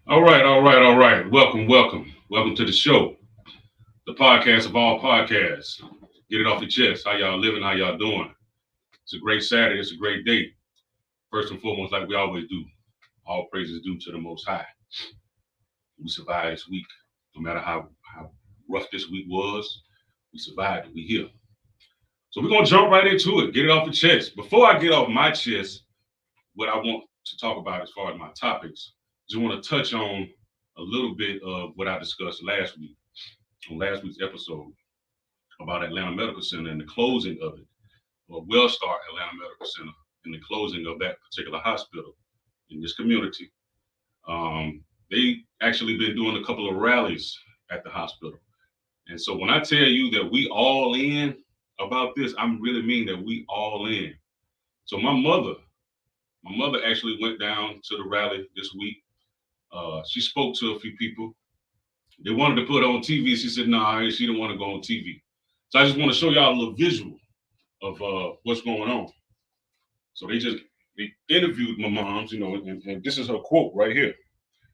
All right. Welcome to the show, the podcast of all podcasts. Get it off your chest. How y'all living? How y'all doing? It's a great Saturday. It's a great day. First and foremost, like we always do, all praises due to the Most High. We survived this week. No matter how rough this week was, we survived it. We here. So we're gonna jump right into it. Get it off the chest. Before I get off my chest, what I want to talk about as far as my topics, just want to touch on a little bit of what I discussed last week on last week's episode about Atlanta Medical Center and the closing of it, or Wellstar Atlanta Medical Center and the closing of that particular hospital in this community. They actually been doing a couple of rallies at the hospital. And so when I tell you that we all in about this, I really mean that we all in. So my mother actually went down to the rally this week. She spoke to a few people. They wanted to put her on TV. She said, nah, she didn't want to go on TV. So I just want to show y'all a little visual of what's going on. So they interviewed my moms, and this is her quote right here.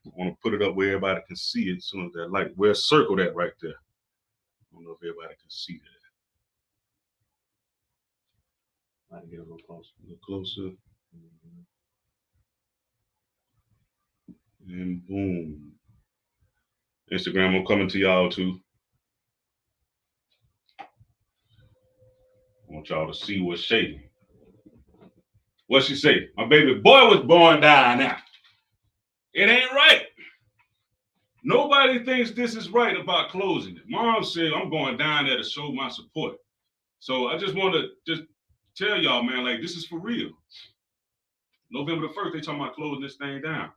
I want to put it up where everybody can see it as soon as that light. Where circle that right there. I don't know if everybody can see that. I can get a little closer. A little closer. And boom. Instagram, I'm coming to y'all too. I want y'all to see what's shaking. What she say? My baby boy was born dying now. It ain't right. Nobody thinks this is right about closing it. Mom said, I'm going down there to show my support. So I just want to just tell y'all, man, like this is for real. November the 1st, they talking about closing this thing down.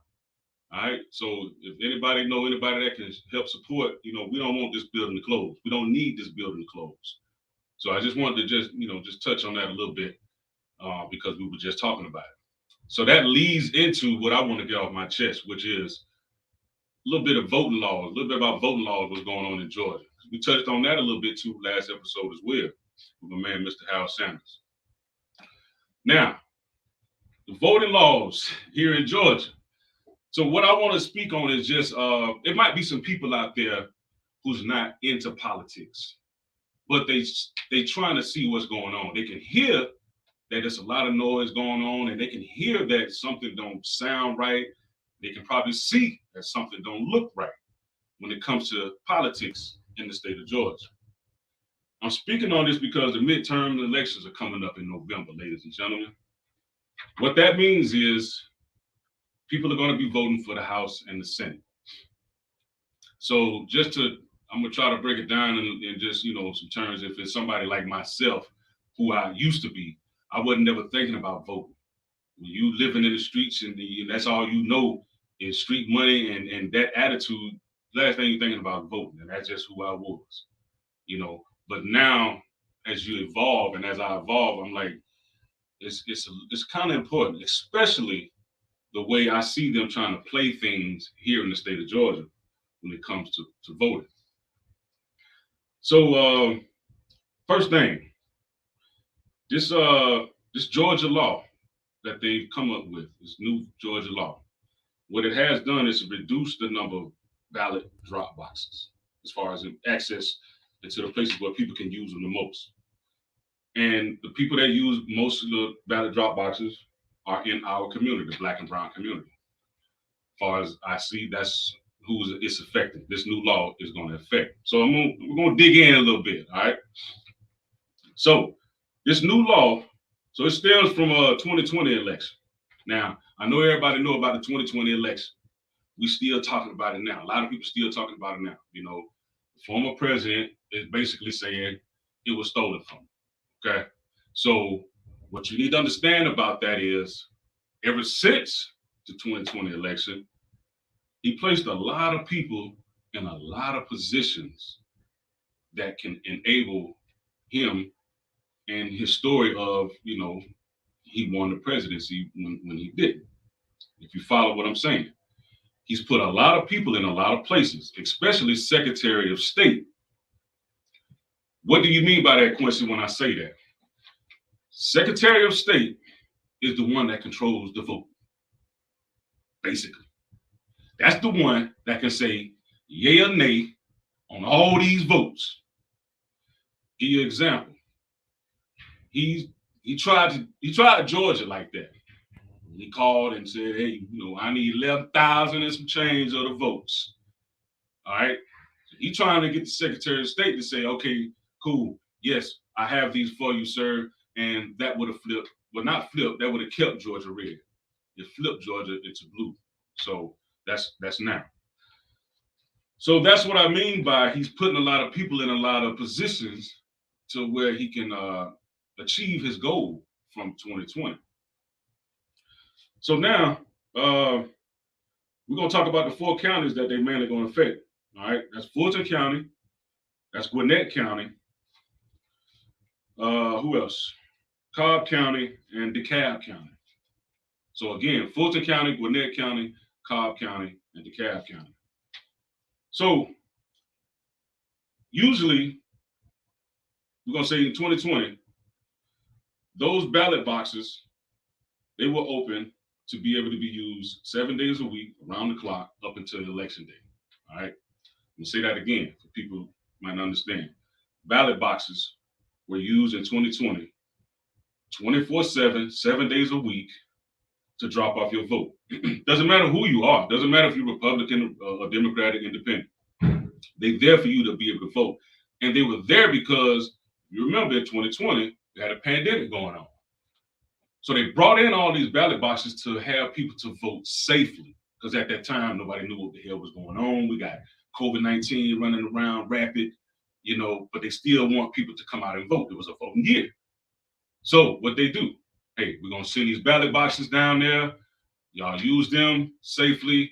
All right. So if anybody that can help support, we don't want this building to close. We don't need this building to close. So I just wanted to just touch on that a little bit because we were just talking about it. So that leads into what I want to get off my chest, which is a little bit of voting laws, a little bit about voting laws, what's going on in Georgia. We touched on that a little bit too last episode as well with my man, Mr. Howard Sanders. Now, the voting laws here in Georgia. So what I want to speak on is just, it might be some people out there who's not into politics, but they trying to see what's going on. They can hear that there's a lot of noise going on, and they can hear that something don't sound right. They can probably see that something don't look right when it comes to politics in the state of Georgia. I'm speaking on this because the midterm elections are coming up in November, ladies and gentlemen. What that means is people are going to be voting for the House and the Senate. So I'm going to try to break it down in just, some terms. If it's somebody like myself, who I used to be, I wasn't never thinking about voting. When you living in the streets and that's all you know is street money and that attitude, last thing you're thinking about voting. And that's just who I was, But now, as you evolve and as I evolve, I'm like, it's kind of important, especially the way I see them trying to play things here in the state of Georgia when it comes to voting. So first thing, this Georgia law that they've come up with, this new Georgia law, what it has done is reduce the number of ballot drop boxes as far as access into the places where people can use them the most. And the people that use most of the ballot drop boxes are in our community, the Black and brown community. As far as I see, that's who it's affecting. This new law is going to affect. So we're going to dig in a little bit, all right? So this new law, so it stems from a 2020 election. Now, I know everybody know about the 2020 election. We still talking about it now. A lot of people still talking about it now. The former president is basically saying it was stolen from him. Okay? So what you need to understand about that is ever since the 2020 election, he placed a lot of people in a lot of positions that can enable him and his story of, he won the presidency when he didn't. If you follow what I'm saying, he's put a lot of people in a lot of places, especially Secretary of State. What do you mean by that, Quincy, when I say that? Secretary of State is the one that controls the vote, basically. That's the one that can say yay or nay on all these votes. Give you an example. He tried Georgia like that. He called and said, "Hey, I need 11,000 and some change of the votes." All right. He trying to get the Secretary of State to say, "Okay, cool. Yes, I have these for you, sir." And that would have flipped, well, not flipped. That would have kept Georgia red. It flipped Georgia into blue. So that's now. So that's what I mean by he's putting a lot of people in a lot of positions to where he can achieve his goal from 2020. So now we're going to talk about the 4 counties that they mainly going to affect. All right, that's Fulton County, that's Gwinnett County. Who else? Cobb County and DeKalb County. So again, Fulton County, Gwinnett County, Cobb County, and DeKalb County. So usually, we're going to say in 2020, those ballot boxes, they were open to be able to be used 7 days a week, around the clock, up until election day. All right? I'm going to say that again for people who might not understand. Ballot boxes were used in 2020, 24/7, 7 days a week, to drop off your vote. Doesn't matter who you are. Doesn't matter if you're Republican or Democratic, Independent. They're there for you to be able to vote. And they were there because, you remember, in 2020, we had a pandemic going on. So they brought in all these ballot boxes to have people to vote safely. Because at that time, nobody knew what the hell was going on. We got COVID-19 running around rapid, but they still want people to come out and vote. It was a voting year. So what they do, hey, we're going to send these ballot boxes down there. Y'all use them safely,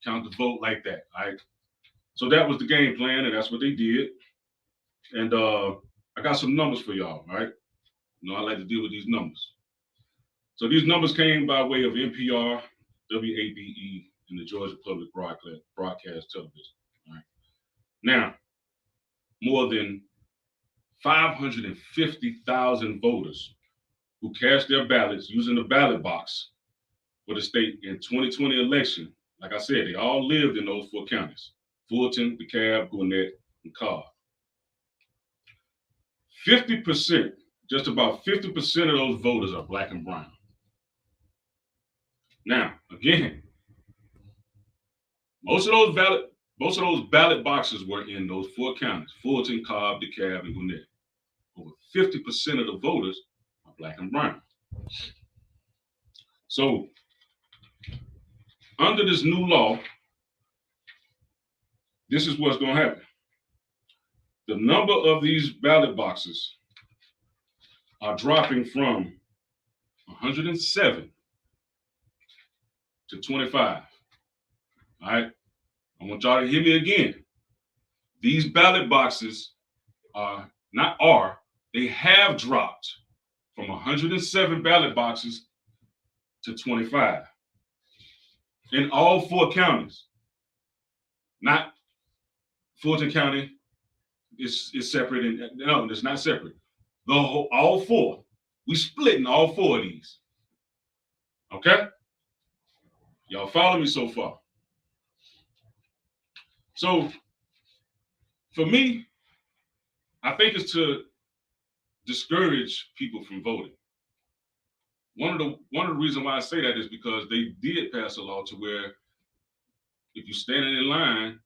count the vote like that, all right? So that was the game plan, and that's what they did. And I got some numbers for y'all, all right? I like to deal with these numbers. So these numbers came by way of NPR, WABE, and the Georgia Public Broadcast Television. All right. Now, more than 550,000 voters who cast their ballots using the ballot box for the state in 2020 election, like I said, they all lived in those 4 counties: Fulton, DeKalb, Gwinnett, and Cobb. 50%, just about 50% of those voters are Black and brown. Now, again, most of those ballot boxes were in those 4 counties: Fulton, Cobb, DeKalb, and Gwinnett. Over 50% of the voters are Black and brown. So, under this new law, this is what's going to happen. The number of these ballot boxes are dropping from 107 to 25. All right? I want y'all to hear me again. These ballot boxes they have dropped from 107 ballot boxes to 25 in all 4 counties. Not Fulton County is separate. No, it's not separate. All 4. We splitting all 4 of these. Okay? Y'all follow me so far? So, for me, I think it's to discourage people from voting. One of the reasons why I say that is because they did pass a law to where if you're standing in line,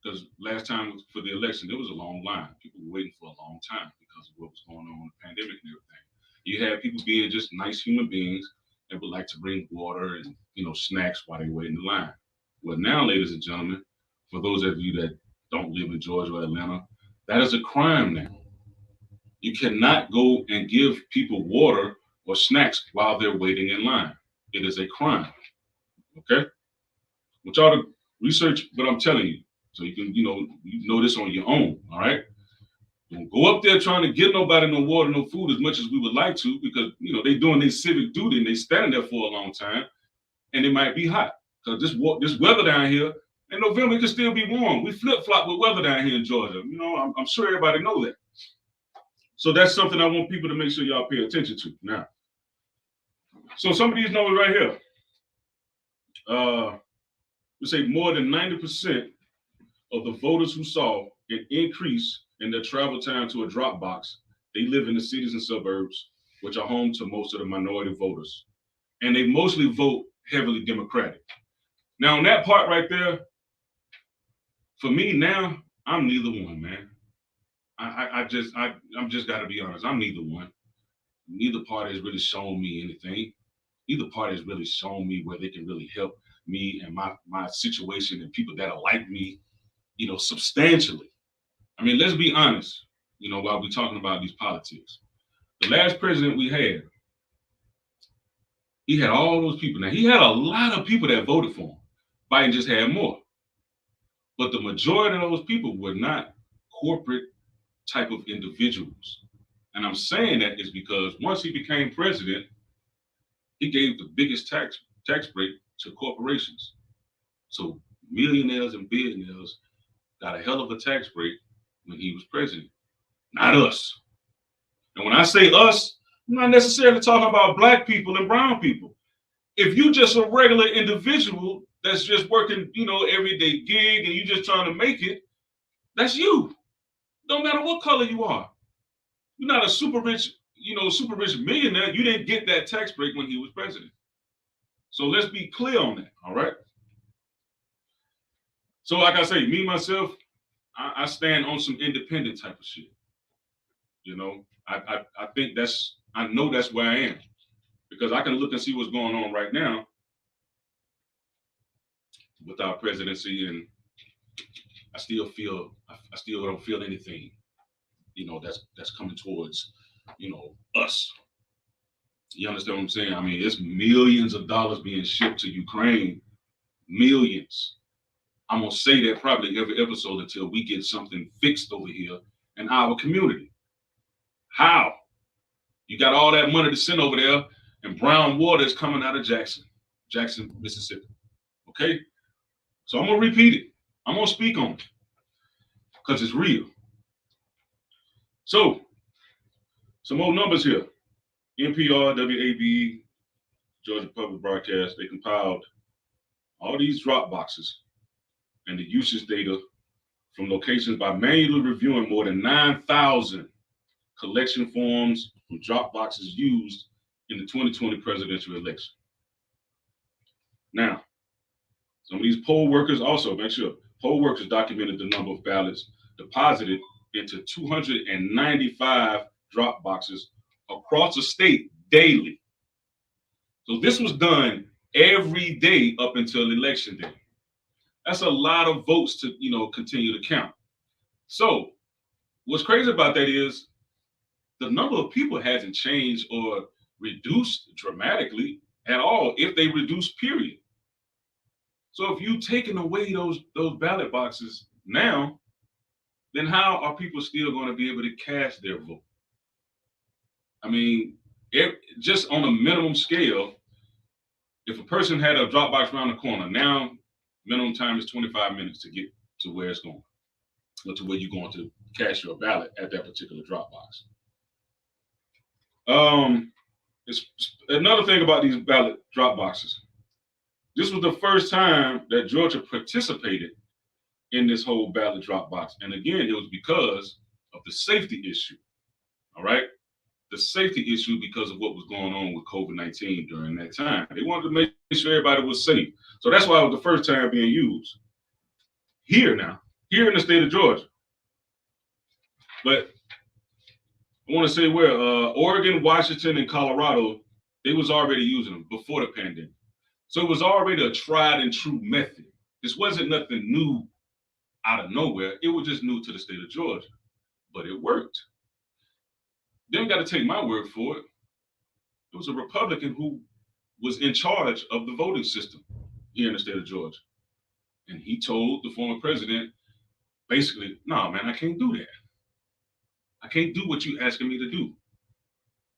because last time for the election, there was a long line. People were waiting for a long time because of what was going on with the pandemic and everything. You had people being just nice human beings that would like to bring water and snacks while they wait in the line. Well, now, ladies and gentlemen, for those of you that don't live in Georgia or Atlanta, that is a crime now. You cannot go and give people water or snacks while they're waiting in line. It is a crime. Okay? I want y'all to research what I'm telling you, so you can, you know this on your own. All right? Don't go up there trying to get nobody no water, no food as much as we would like to, because they're doing their civic duty and they standing there for a long time, and it might be hot. Because this weather down here, in November it can still be warm. We flip-flop with weather down here in Georgia. I'm sure everybody know that. So that's something I want people to make sure y'all pay attention to. Now, so some of these numbers right here. We say more than 90% of the voters who saw an increase in their travel time to a drop box, they live in the cities and suburbs, which are home to most of the minority voters. And they mostly vote heavily Democratic. Now, on that part right there, for me now, I'm neither one, man. I'm just got to be honest. I'm neither one. Neither party has really shown me anything. Neither party has really shown me where they can really help me and my situation and people that are like me, substantially. I mean, let's be honest, while we're talking about these politics. The last president we had, he had all those people. Now, he had a lot of people that voted for him. Biden just had more. But the majority of those people were not corporate type of individuals. And I'm saying that is because once he became president, he gave the biggest tax break to corporations. So millionaires and billionaires got a hell of a tax break when he was president. Not us. And when I say us, I'm not necessarily talking about black people and brown people. If you just a regular individual that's just working, everyday gig and you just trying to make it, that's you. No matter what color you are. You're not a super rich millionaire. You didn't get that tax break when he was president. So let's be clear on that, all right? So like I say, me, myself, I stand on some independent type of shit. I think I know that's where I am. Because I can look and see what's going on right now with our presidency, and I still don't feel anything, that's coming towards, us. You understand what I'm saying? I mean, it's millions of dollars being shipped to Ukraine. Millions. I'm going to say that probably every episode until we get something fixed over here in our community. How? You got all that money to send over there, and brown water is coming out of Jackson, Mississippi. Okay? So I'm going to repeat it. I'm going to speak on it because it's real. So, some more numbers here. NPR, WABE, Georgia Public Broadcast, they compiled all these drop boxes and the usage data from locations by manually reviewing more than 9,000 collection forms from drop boxes used in the 2020 presidential election. Now, some of these poll workers also, make sure, poll workers documented the number of ballots deposited into 295 drop boxes across the state daily. So this was done every day up until election day. That's a lot of votes to, continue to count. So what's crazy about that is the number of people hasn't changed or reduced dramatically at all, if they reduce, period. So if you've taken away those ballot boxes now, then how are people still going to be able to cast their vote? I mean, just on a minimum scale, if a person had a drop box around the corner, now minimum time is 25 minutes to get to where it's going, or to where you're going to cast your ballot at that particular drop box. It's another thing about these ballot drop boxes. This was the first time that Georgia participated in this whole ballot drop box. And again, it was because of the safety issue. All right? The safety issue because of what was going on with COVID-19 during that time. They wanted to make sure everybody was safe. So that's why it was the first time being used. Here in the state of Georgia. But I want to say where Oregon, Washington, and Colorado, they was already using them before the pandemic. So it was already a tried and true method. This wasn't nothing new out of nowhere. It was just new to the state of Georgia, but it worked. Then got to take my word for it. It was a Republican who was in charge of the voting system here in the state of Georgia. And he told the former president, basically, no, man, I can't do that. I can't do what you're asking me to do.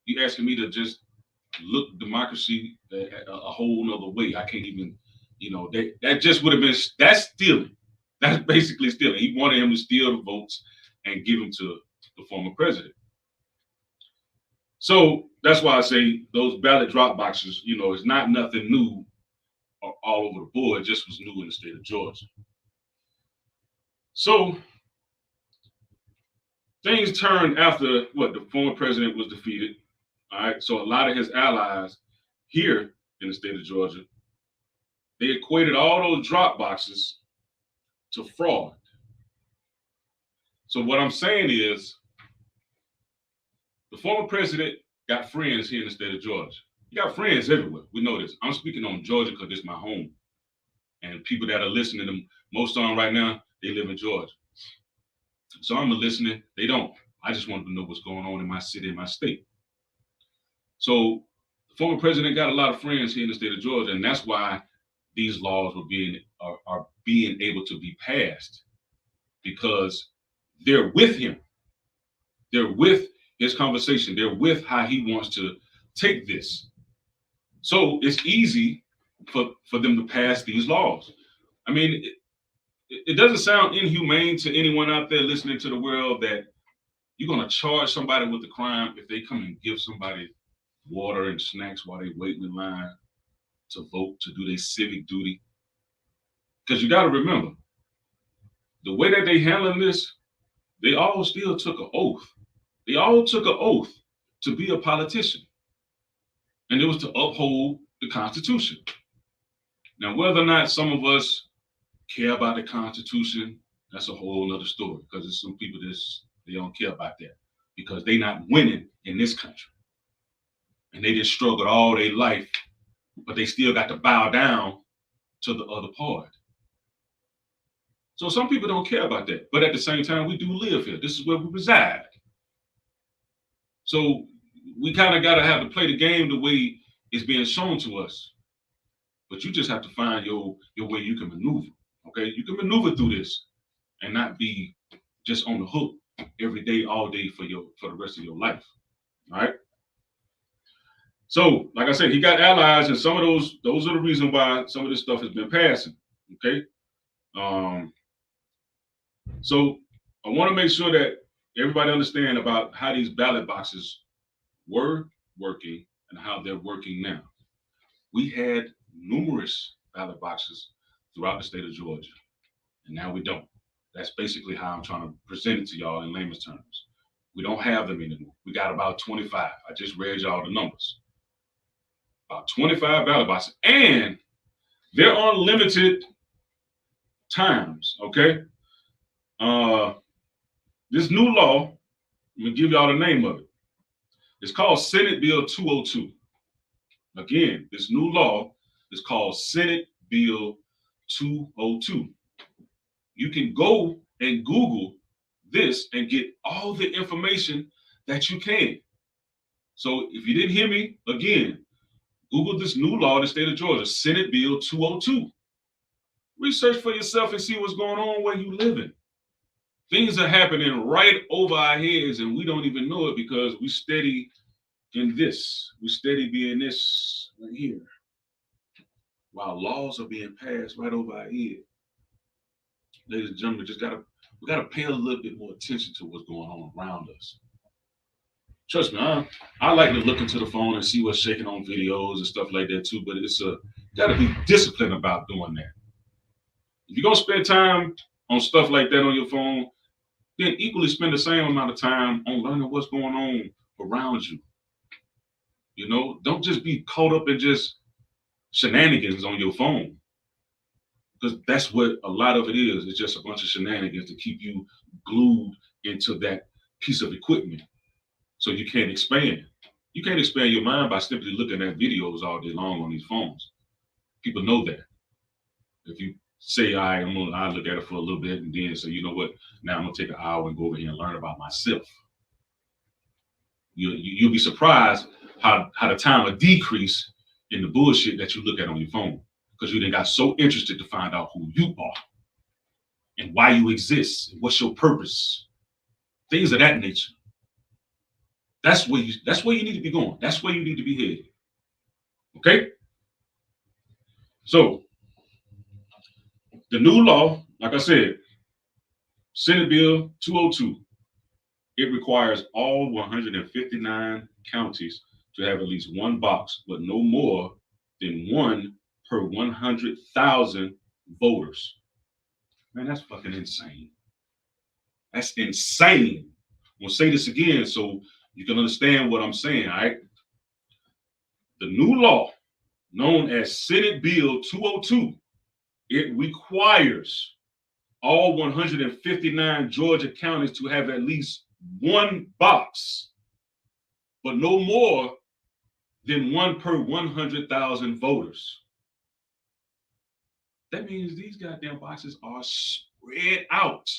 You're asking me to just look democracy a whole nother way. I can't even, that just would have been, that's stealing. That's basically stealing. He wanted him to steal the votes and give them to the former president. So that's why I say those ballot drop boxes, it's not nothing new all over the board. It just was new in the state of Georgia. So things turned after what the former president was defeated. All right. So a lot of his allies here in the state of Georgia, they equated all those drop boxes to fraud. So what I'm saying is the former president got friends here in the state of Georgia. He got friends everywhere. We know this. I'm speaking on Georgia because it's my home. And people that are listening to most on right now, they live in Georgia. So I'm listening. They don't. I just want to know what's going on in my city, in my state. So the former president got a lot of friends here in the state of Georgia, and that's why these laws are being able to be passed, because they're with him. They're with his conversation. They're with how he wants to take this. So it's easy for them to pass these laws. I mean, it doesn't sound inhumane to anyone out there listening to the world that you're going to charge somebody with a crime if they come and give somebody water and snacks while they wait in line to vote, to do their civic duty. Because you got to remember, the way that they handling this, they all still took an oath. They all took an oath to be a politician. And it was to uphold the Constitution. Now, whether or not some of us care about the Constitution, that's a whole other story, because there's some people they don't care about that because they're not winning in this country. And they just struggled all their life, but they still got to bow down to the other party. So some people don't care about that. But at the same time, we do live here. This is where we reside. So we kind of got to have to play the game the way it's being shown to us. But you just have to find your way you can maneuver. Okay, you can maneuver through this and not be just on the hook every day, all day for the rest of your life. All right. So, like I said, he got allies, and some of those are the reason why some of this stuff has been passing. Okay. So I want to make sure that everybody understand about how these ballot boxes were working and how they're working now. We had numerous ballot boxes throughout the state of Georgia, and now we don't. That's basically how I'm trying to present it to y'all in layman's terms. We don't have them anymore. We got about 25. I just read y'all the numbers. About 25 ballot boxes, and they're on limited times, okay? This new law, I'm gonna give y'all the name of it. It's called Senate Bill 202. Again, this new law is called Senate Bill 202. You can go and Google this and get all the information that you can. So if you didn't hear me, again, Google this new law in the state of Georgia, Senate Bill 202. Research for yourself and see what's going on where you living. Things are happening right over our heads and we don't even know it because we steady in this. We steady being this right here. While laws are being passed right over our head. Ladies and gentlemen, we gotta pay a little bit more attention to what's going on around us. Trust me, I like to look into the phone and see what's shaking on videos and stuff like that too, but gotta be disciplined about doing that. If you're gonna spend time on stuff like that on your phone, then equally spend the same amount of time on learning what's going on around you. You know, don't just be caught up in just shenanigans on your phone. Because that's what a lot of it is. It's just a bunch of shenanigans to keep you glued into that piece of equipment. So you can't expand. You can't expand your mind by simply looking at videos all day long on these phones. People know that. If you say, I'll look at it for a little bit and then say, you know what, now I'm gonna take an hour and go over here and learn about myself. You'll be surprised how the time will decrease in the bullshit that you look at on your phone. Because you then got so interested to find out who you are and why you exist, and what's your purpose, things of that nature. That's where you need to be going. That's where you need to be headed. Okay? So the new law, like I said, Senate Bill 202, it requires all 159 counties to have at least one box, but no more than one per 100,000 voters. Man, that's fucking insane. That's insane. I'm gonna say this again so you can understand what I'm saying, all right? The new law, known as Senate Bill 202, it requires all 159 Georgia counties to have at least one box, but no more than one per 100,000 voters. That means these goddamn boxes are spread out.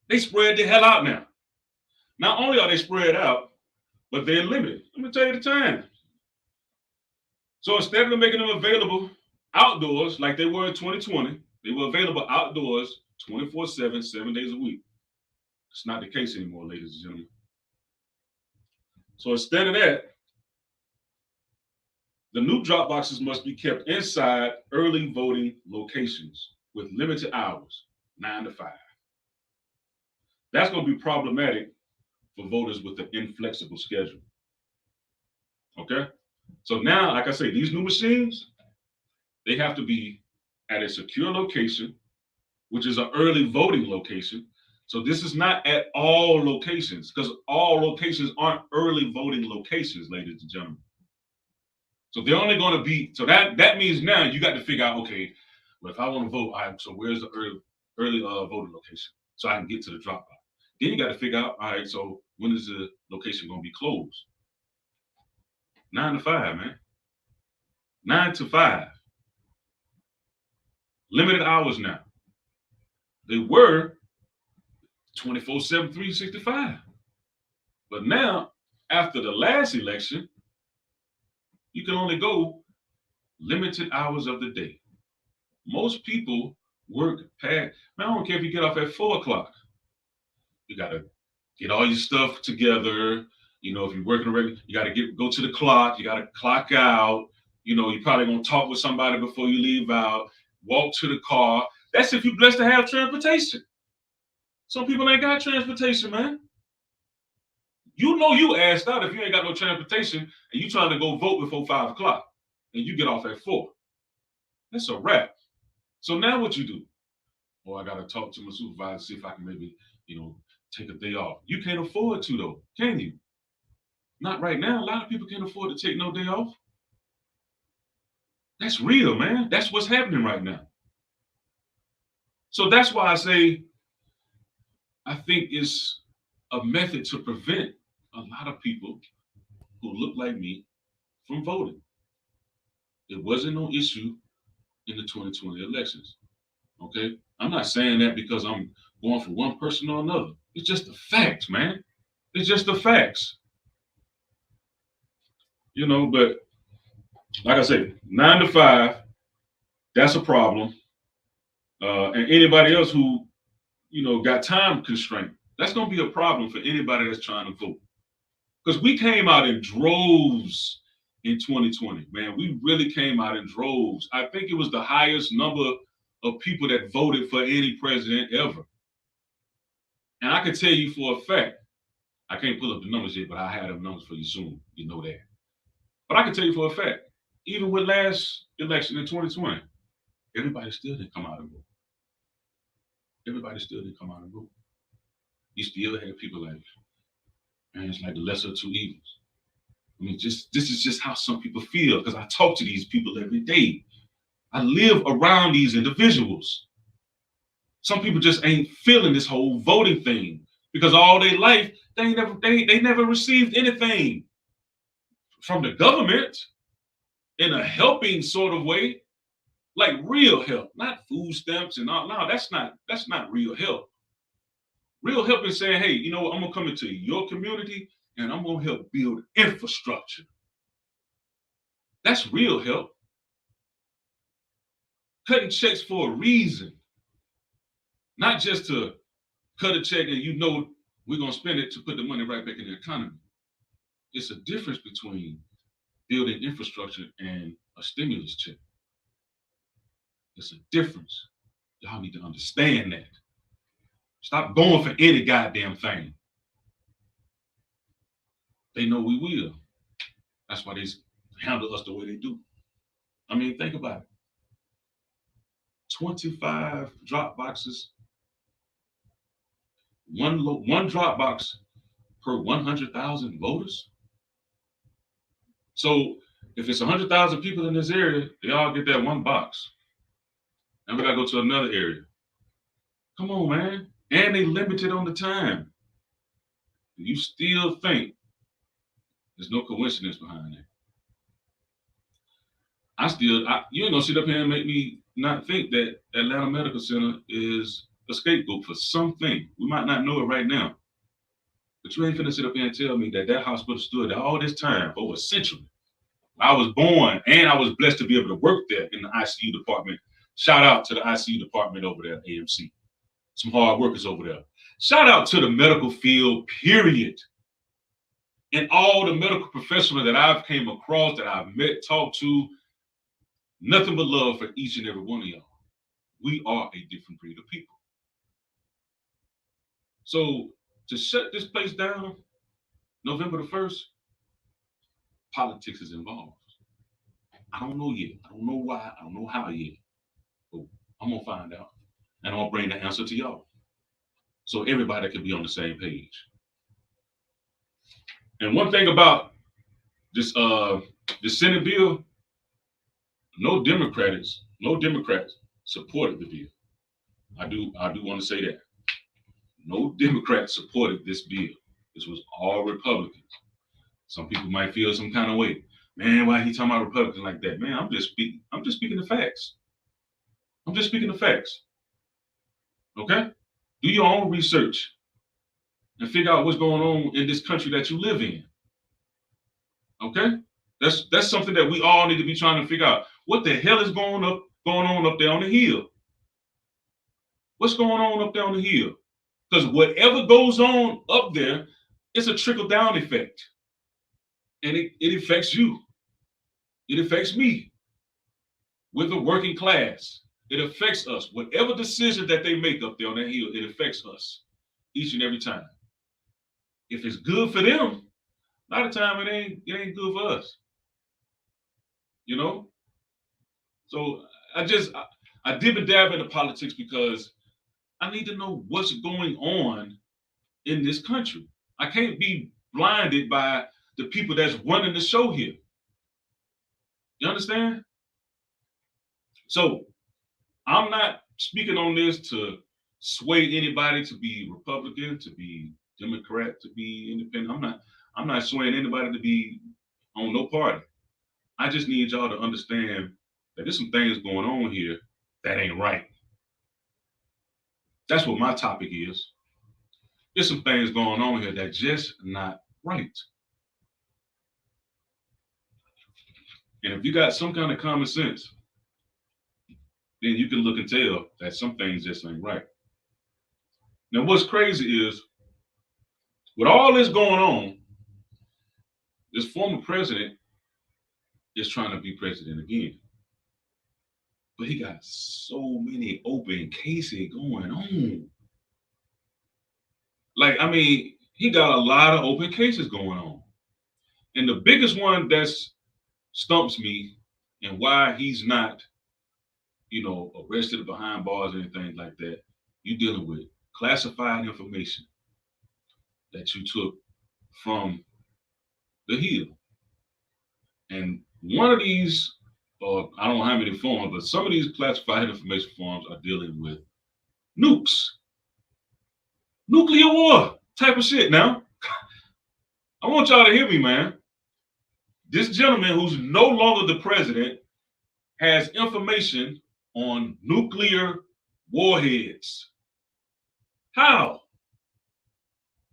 They spread the hell out now. Not only are they spread out, but they're limited. Let me tell you the time. So instead of making them available outdoors like they were in 2020, they were available outdoors 24/7, 7 days a week. It's not the case anymore, ladies and gentlemen. So instead of that, the new drop boxes must be kept inside early voting locations with limited hours, 9 to 5. That's going to be problematic for voters with an inflexible schedule. Okay? So now, like I say, these new machines, they have to be at a secure location, which is an early voting location. So this is not at all locations, because all locations aren't early voting locations, ladies and gentlemen. So they're only going to be, so that means now you got to figure out, okay, well, if I want to vote, so where's the early voting location so I can get to the drop box? Then you got to figure out, all right, so when is the location going to be closed? 9 to 5, man. 9 to 5. Limited hours now. They were 24/7, 365. But now, after the last election, you can only go limited hours of the day. Most people work past, man, I don't care if you get off at 4 o'clock. You got to get all your stuff together. You know, if you're working already, you got to go to the clock. You got to clock out. You know, you're probably going to talk with somebody before you leave out, walk to the car. That's if you're blessed to have transportation. Some people ain't got transportation, man. You know you asked out if you ain't got no transportation and you trying to go vote before 5 o'clock and you get off at 4. That's a wrap. So now what you do? Oh, I got to talk to my supervisor, see if I can maybe, take a day off. You can't afford to, though, can you? Not right now. A lot of people can't afford to take no day off. That's real, man. That's what's happening right now. So that's why I say I think it's a method to prevent a lot of people who look like me from voting. It wasn't no issue in the 2020 elections. Okay? I'm not saying that because I'm going for one person or another. It's just the facts, man. It's just the facts. But like I said, 9 to 5, that's a problem. And anybody else who, got time constraint, that's going to be a problem for anybody that's trying to vote. Because we came out in droves in 2020, man. We really came out in droves. I think it was the highest number of people that voted for any president ever. And I can tell you for a fact, I can't pull up the numbers yet, but I have them numbers for you soon. You know that. But I can tell you for a fact, even with last election in 2020, everybody still didn't come out and vote. Everybody still didn't come out and vote. You still had people like, man, it's like the lesser of two evils. I mean, this is just how some people feel, because I talk to these people every day. I live around these individuals. Some people just ain't feeling this whole voting thing because all their life they never received anything from the government in a helping sort of way, like real help, not food stamps and all. No, that's not real help. Real help is saying, hey, I'm gonna come into your community and I'm gonna help build infrastructure. That's real help. Cutting checks for a reason. Not just to cut a check and we're going to spend it to put the money right back in the economy. It's a difference between building infrastructure and a stimulus check. It's a difference. Y'all need to understand that. Stop going for any goddamn thing. They know we will. That's why they handle us the way they do. I mean, think about it. 25 drop boxes, one drop box per 100,000 voters. So if it's 100,000 people in this area, they all get that one box. And we gotta go to another area. Come on, man. And they limited on the time. You still think there's no coincidence behind that. You ain't gonna sit up here and make me not think that Atlanta Medical Center is a scapegoat for something. We might not know it right now, but you ain't finna sit up here and tell me that that hospital stood all this time for a century. I was born and I was blessed to be able to work there in the ICU department. Shout out to the ICU department over there at AMC. Some hard workers over there. Shout out to the medical field, period. And all the medical professionals that I've came across, that I've met, talked to, nothing but love for each and every one of y'all. We are a different breed of people. So to shut this place down, November the 1st, politics is involved. I don't know yet. I don't know why. I don't know how yet. But I'm going to find out. And I'm going to bring the answer to y'all. So everybody can be on the same page. And one thing about this Senate bill, no Democrats supported the bill. I do want to say that. No Democrats supported this bill. This was all Republicans. Some people might feel some kind of way. Man, why he talking about Republicans like that? Man, I'm just speaking the facts. I'm just speaking the facts. Okay? Do your own research and figure out what's going on in this country that you live in. Okay? That's something that we all need to be trying to figure out. What the hell is going on up there on the hill? What's going on up there on the hill? Because whatever goes on up there, it's a trickle-down effect. And it affects you. It affects me. We're the working class. It affects us. Whatever decision that they make up there on that hill, it affects us each and every time. If it's good for them, a lot of time it ain't good for us. You know? So I dip and dab into politics because I need to know what's going on in this country. I can't be blinded by the people that's running the show here. You understand? So I'm not speaking on this to sway anybody to be Republican, to be Democrat, to be independent. I'm not swaying anybody to be on no party. I just need y'all to understand that there's some things going on here that ain't right. That's what my topic is. There's some things going on here that just not right. And if you got some kind of common sense, then you can look and tell that some things just ain't right. Now, what's crazy is, with all this going on, this former president is trying to be president again. But he got so many open cases going on. Like, I mean, he got a lot of open cases going on. And the biggest one that's stumps me and why he's not, arrested behind bars or anything like that, you're dealing with classified information that you took from the Hill. And one of these, I don't know how many forms, but some of these classified information forms are dealing with nukes, nuclear war type of shit. Now, I want y'all to hear me, man. This gentleman, who's no longer the president, has information on nuclear warheads. How?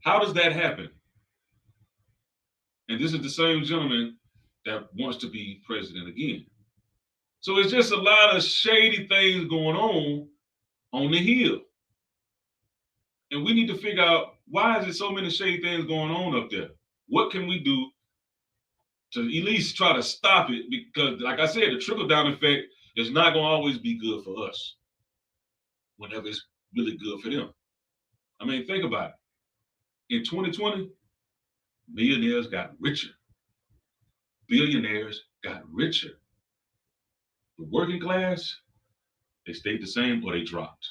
How does that happen? And this is the same gentleman that wants to be president again. So it's just a lot of shady things going on the Hill. And we need to figure out, why is there so many shady things going on up there? What can we do to at least try to stop it? Because, like I said, the trickle-down effect is not going to always be good for us whenever it's really good for them. I mean, think about it. In 2020, millionaires got richer. Billionaires got richer. The working class, they stayed the same or they dropped.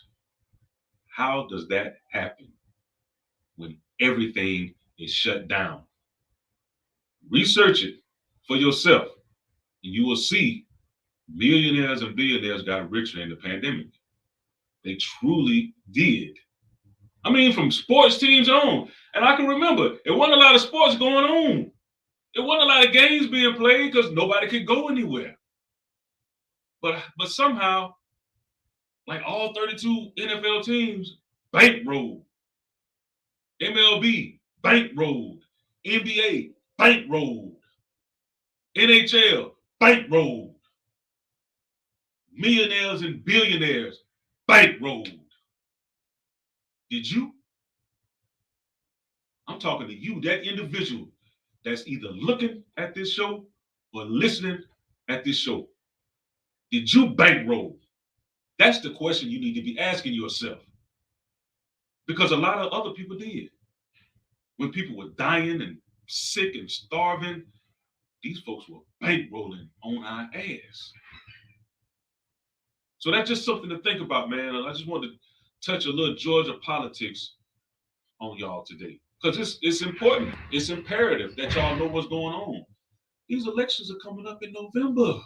How does that happen when everything is shut down? Research it for yourself, and you will see millionaires and billionaires got richer in the pandemic. They truly did. I mean, from sports teams on. And I can remember, there wasn't a lot of sports going on. There wasn't a lot of games being played because nobody could go anywhere. But somehow, like all 32 NFL teams, bankrolled. MLB, bankrolled. NBA, bankrolled. NHL, bankrolled. Millionaires and billionaires, bankrolled. Did you? I'm talking to you, that individual that's either looking at this show or listening at this show. Did you bankroll? That's the question you need to be asking yourself. Because a lot of other people did. When people were dying and sick and starving, these folks were bankrolling on our ass. So that's just something to think about, man. And I just wanted to touch a little Georgia politics on y'all today. Because it's important. It's imperative that y'all know what's going on. These elections are coming up in November.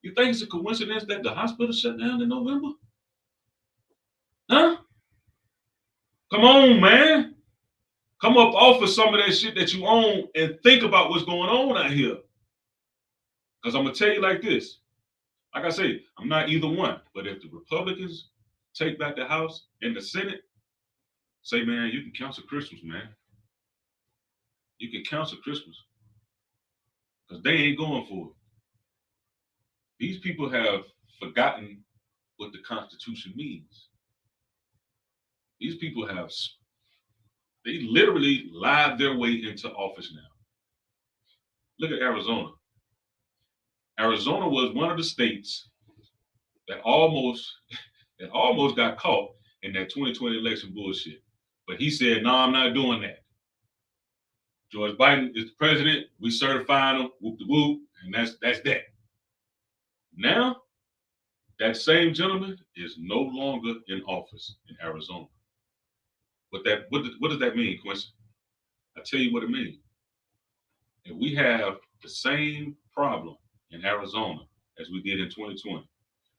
You think it's a coincidence that the hospital shut down in November? Huh? Come on, man. Come up off of some of that shit that you own and think about what's going on out here. Because I'm going to tell you like this. Like I say, I'm not either one. But if the Republicans take back the House and the Senate, say, man, you can cancel Christmas, man. You can cancel Christmas. Because they ain't going for it. These people have forgotten what the Constitution means. These people have, they literally lied their way into office now. Look at Arizona. Arizona was one of the states that almost got caught in that 2020 election bullshit. But he said, no, I'm not doing that. George Biden is the president. We certifying him, whoop the whoop, and that's that. Now, that same gentleman is no longer in office in Arizona. What does that mean, Quincy? I tell you what it means. If we have the same problem in Arizona as we did in 2020,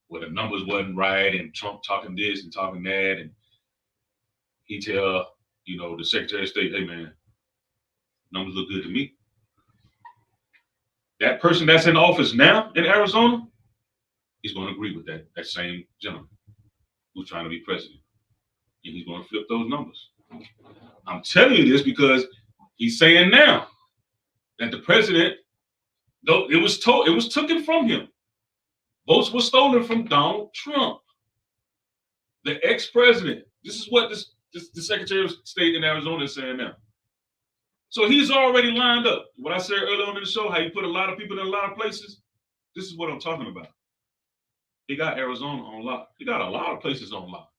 where the numbers wasn't right and Trump talking this and talking that, and he tell, the Secretary of State, hey man, numbers look good to me. That person that's in office now in Arizona, he's going to agree with that same gentleman who's trying to be president. And he's going to flip those numbers. I'm telling you this because he's saying now that the president, though it was taken from him. Votes were stolen from Donald Trump, the ex-president. This is what the Secretary of State in Arizona is saying now. So he's already lined up. What I said earlier on in the show, how you put a lot of people in a lot of places, this is what I'm talking about. He got Arizona on lock. He got a lot of places on lock.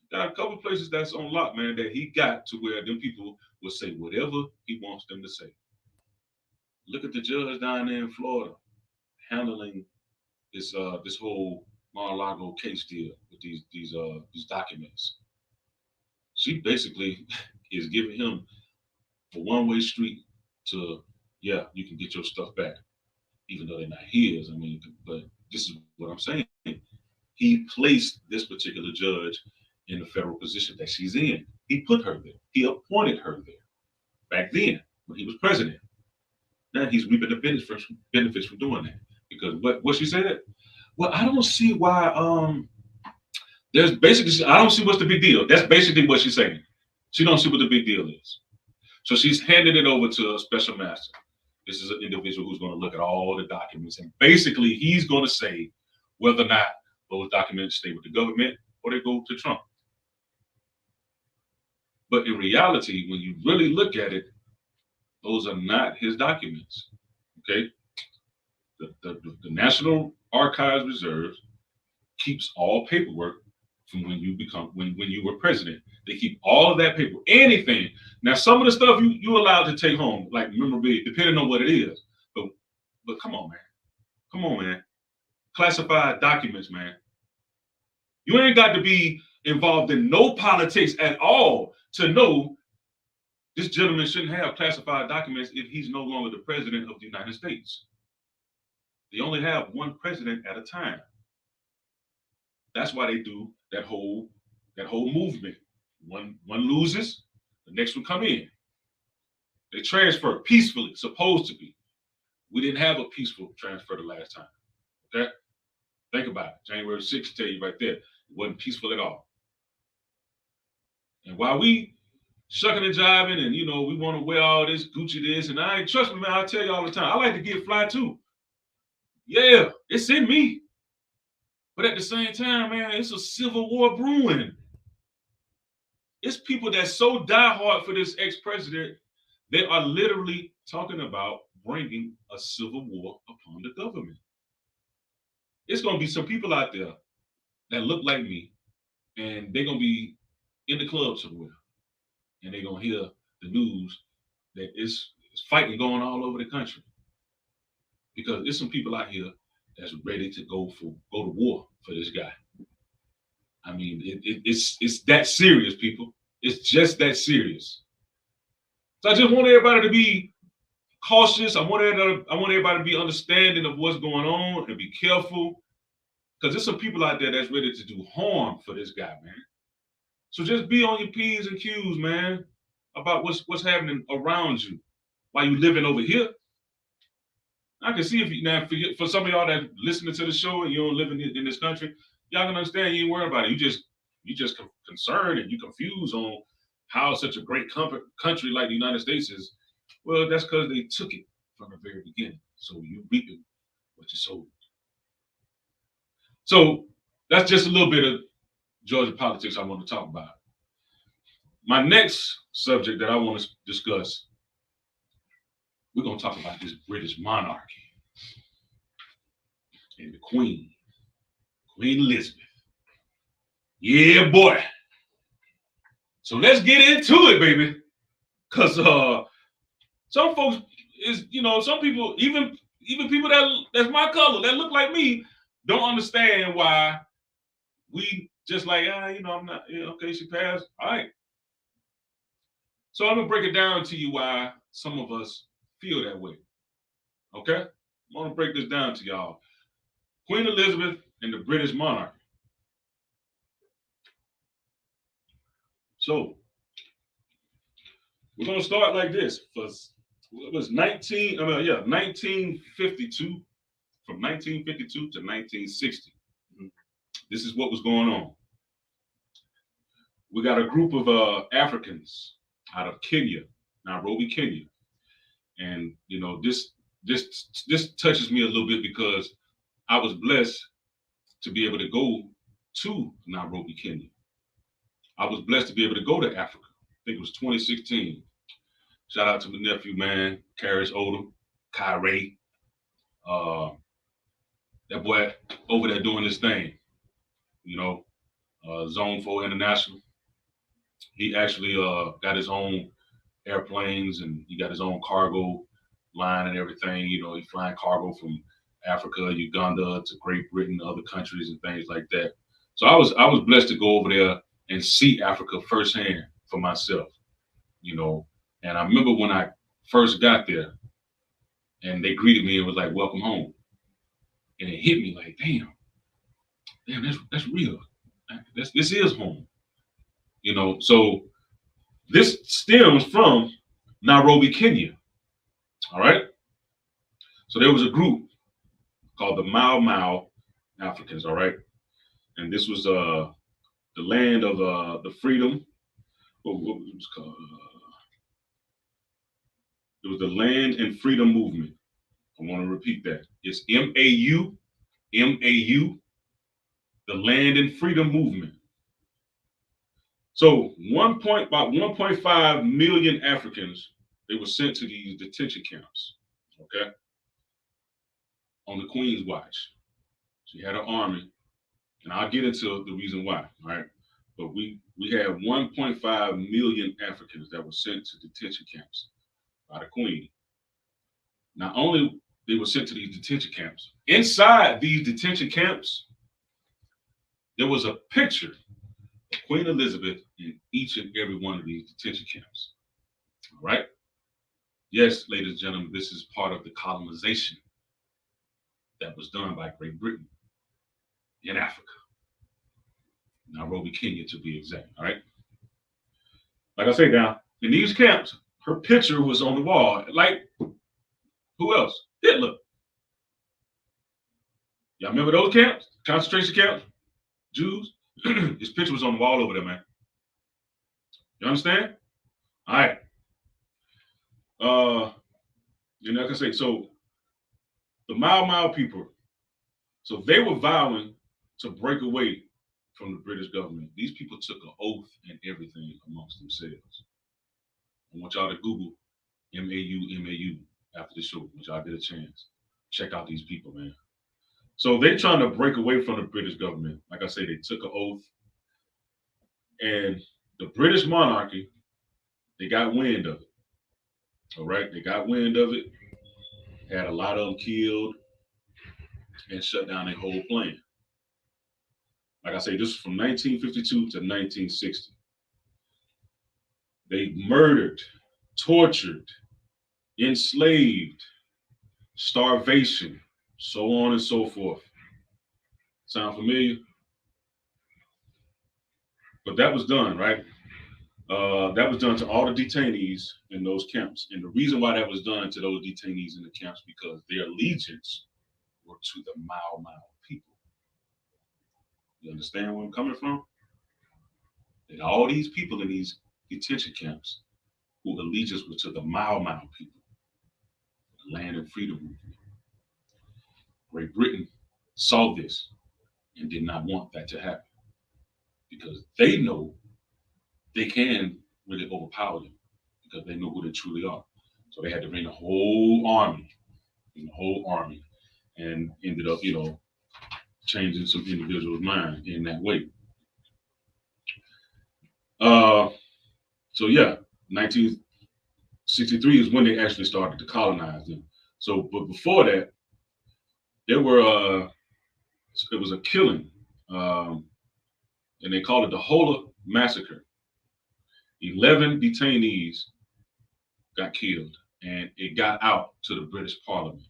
He got a couple places that's on lock, man, that he got to where them people will say whatever he wants them to say. Look at the judge down there in Florida handling this whole Mar-a-Lago case deal with these documents. She basically is giving him a one-way street to, yeah, you can get your stuff back, even though they're not his. I mean, but this is what I'm saying. He placed this particular judge in the federal position that she's in. He put her there. He appointed her there back then when he was president. Now he's reaping the benefits from doing that. Because what she said, well, I don't see why I don't see what's the big deal. That's basically what she's saying. She don't see what the big deal is. So she's handed it over to a special master. This is an individual who's going to look at all the documents, and basically he's going to say whether or not those documents stay with the government or they go to Trump. But in reality, when you really look at it, those are not his documents. Okay? The National Archives Reserve keeps all paperwork from when you were president. They keep all of that paper, anything. Now, some of the stuff you allowed to take home, like memorabilia, depending on what it is. But come on, man. Come on, man. Classified documents, man. You ain't got to be involved in no politics at all to know this gentleman shouldn't have classified documents if he's no longer the president of the United States. They only have one president at a time. That's why they do that whole movement. One loses, the next one come in. They transfer peacefully, supposed to be. We didn't have a peaceful transfer the last time. Okay? Think about it. January 6th tell you right there. It wasn't peaceful at all. And while we shucking and jiving and, we want to wear all this Gucci this, and I ain't, trust me, man, I tell you all the time, I like to get fly too. Yeah, it's in me. But at the same time, man, it's a civil war brewing. It's people that's so diehard for this ex-president, they are literally talking about bringing a civil war upon the government. It's going to be some people out there that look like me, and they're going to be in the club somewhere, and they're going to hear the news that it's fighting going all over the country. Because there's some people out here that's ready to go to war for this guy. I mean, it's that serious, people. It's just that serious. So I just want everybody to be cautious. I want everybody to be understanding of what's going on and be careful. Because there's some people out there that's ready to do harm for this guy, man. So just be on your P's and Q's, man, about what's happening around you while you living over here. I can see if you now for some of y'all that listening to the show and you don't live in this country, y'all can understand. You ain't worried about it. You just concerned and you confused on how such a great country like the United States is. Well, that's because they took it from the very beginning. So you reaping what you sowed. So that's just a little bit of Georgia politics I want to talk about. My next subject that I want to discuss, we're going to talk about this British monarchy and the Queen Elizabeth. Yeah, boy. So let's get into it, baby. Because some folks some people, even people that's my color, that look like me, don't understand why we just like, I'm not, okay, she passed. All right. So I'm going to break it down to you why some of us feel that way. Okay? I want to break this down to y'all. Queen Elizabeth and the British monarchy. So we're going to start like this. It was 1952, from 1952 to 1960. This is what was going on. We got a group of Africans out of Kenya, Nairobi, Kenya. And, this touches me a little bit because I was blessed to be able to go to Nairobi, Kenya. I was blessed to be able to go to Africa. I think it was 2016. Shout out to my nephew, man, Karis Odom, Kyrie. That boy over there doing this thing, Zone 4 International. He actually got his own airplanes and he got his own cargo line and everything. He's flying cargo from Africa, Uganda to Great Britain, other countries and things like that. So I was blessed to go over there and see Africa firsthand for myself, And I remember when I first got there and they greeted me and was like, welcome home. And it hit me like, damn, that's real. This is home. So this stems from Nairobi, Kenya. All right. So there was a group called the Mau Mau Africans. All right. And this was the land of the freedom. What was it called? It was the Land and Freedom Movement. I want to repeat that. It's MAU, the Land and Freedom Movement. So about 1.5 million Africans, they were sent to these detention camps, okay, on the Queen's watch. She had an army, and I'll get into the reason why, all right? But we had 1.5 million Africans that were sent to detention camps by the Queen. Not only they were sent to these detention camps. Inside these detention camps, there was a picture of Queen Elizabeth in each and every one of these detention camps. All right? Yes, ladies and gentlemen, this is part of the colonization that was done by Great Britain in Africa. Nairobi, Kenya, to be exact. All right. Like I say now, in these camps, her picture was on the wall. Like, who else? Hitler. Y'all remember those camps? Concentration camps? Jews? His picture was on the wall over there, man. You understand? All right. And like I say, so the Mau people, so they were vowing to break away from the British government. These people took an oath and everything amongst themselves. I want y'all to Google MAU after the show, which y'all get a chance. Check out these people, man. So they trying to break away from the British government. Like I say, they took an oath. And the British monarchy, they got wind of it. All right, they got wind of it, had a lot of them killed, and shut down their whole plan. Like I say, this is from 1952 to 1960. They murdered, tortured, enslaved, starvation, so on and so forth. Sound familiar? But that was done, right? That was done to all the detainees in those camps. And the reason why that was done to those detainees in the camps, because their allegiance were to the Mau people. You understand where I'm coming from? And all these people in these detention camps whose allegiance was to the Mau people, the land and freedom movement. Great Britain saw this and did not want that to happen because they know they can really overpower them because they know who they truly are. So they had to bring the whole army, and ended up, changing some individuals' mind in that way. So yeah, 1963 is when they actually started to colonize them. So, but before that, there were it was a killing, and they called it the Hola Massacre. 11 detainees got killed, and it got out to the British Parliament.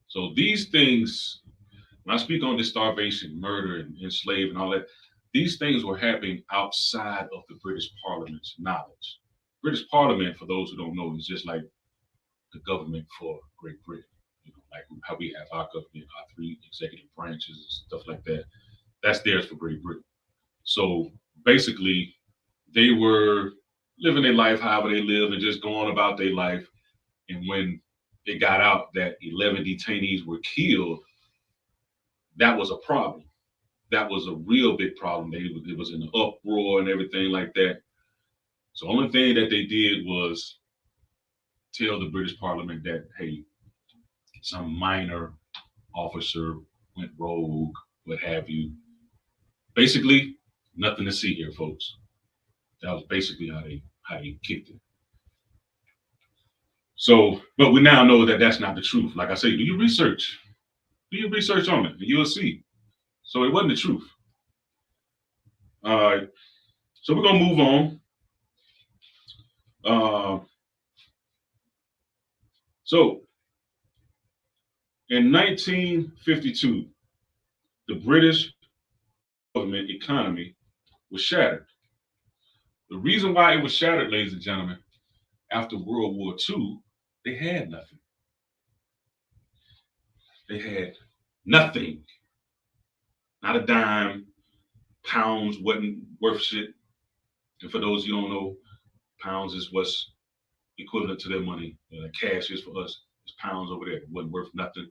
So these things, when I speak on this starvation, murder, and enslaved, and all that, these things were happening outside of the British Parliament's knowledge. British Parliament, for those who don't know, is just like the government for Great Britain. Like how we have our government, our three executive branches, and stuff like that. That's theirs for Great Britain. So basically, they were living their life however they live and just going about their life. And when it got out that 11 detainees were killed, that was a problem. That was a real big problem. It was in an uproar and everything like that. So the only thing that they did was tell the British Parliament that, hey, some minor officer went rogue, what have you. Basically, nothing to see here, folks. That was basically how they kicked it. So, but we now know that that's not the truth. Like I say, do your research. Do your research on it, and you'll see. So it wasn't the truth. All right. So we're gonna move on. So in 1952, the British government economy was shattered. The reason why it was shattered, ladies and gentlemen, after World War II, they had nothing. They had nothing. Not a dime. Pounds wasn't worth shit. And for those you don't know, pounds is what's equivalent to their money. Cash is for us. It's pounds over there. It wasn't worth nothing.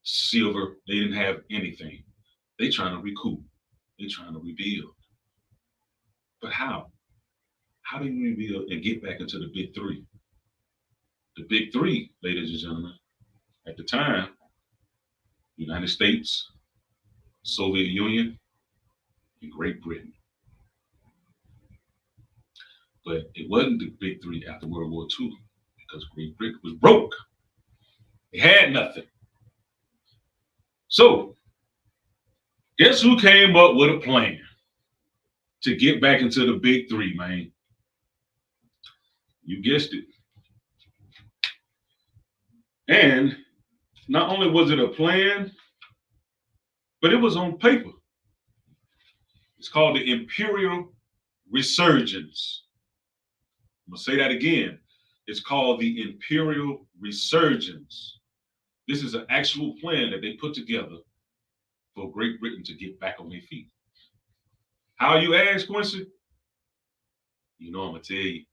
Silver, they didn't have anything. They trying to recoup. They trying to rebuild. But how? How do you rebuild and get back into the big three? The big three, ladies and gentlemen, at the time, United States, Soviet Union, and Great Britain. But it wasn't the big three after World War II because Great Britain was broke. They had nothing. So, guess who came up with a plan to get back into the big three, man? You guessed it. And not only was it a plan, but it was on paper. It's called the Imperial Resurgence. I'm going to say that again. It's called the Imperial Resurgence. This is an actual plan that they put together for Great Britain to get back on their feet. How, you ask, Quincy? You know I'm going to tell you.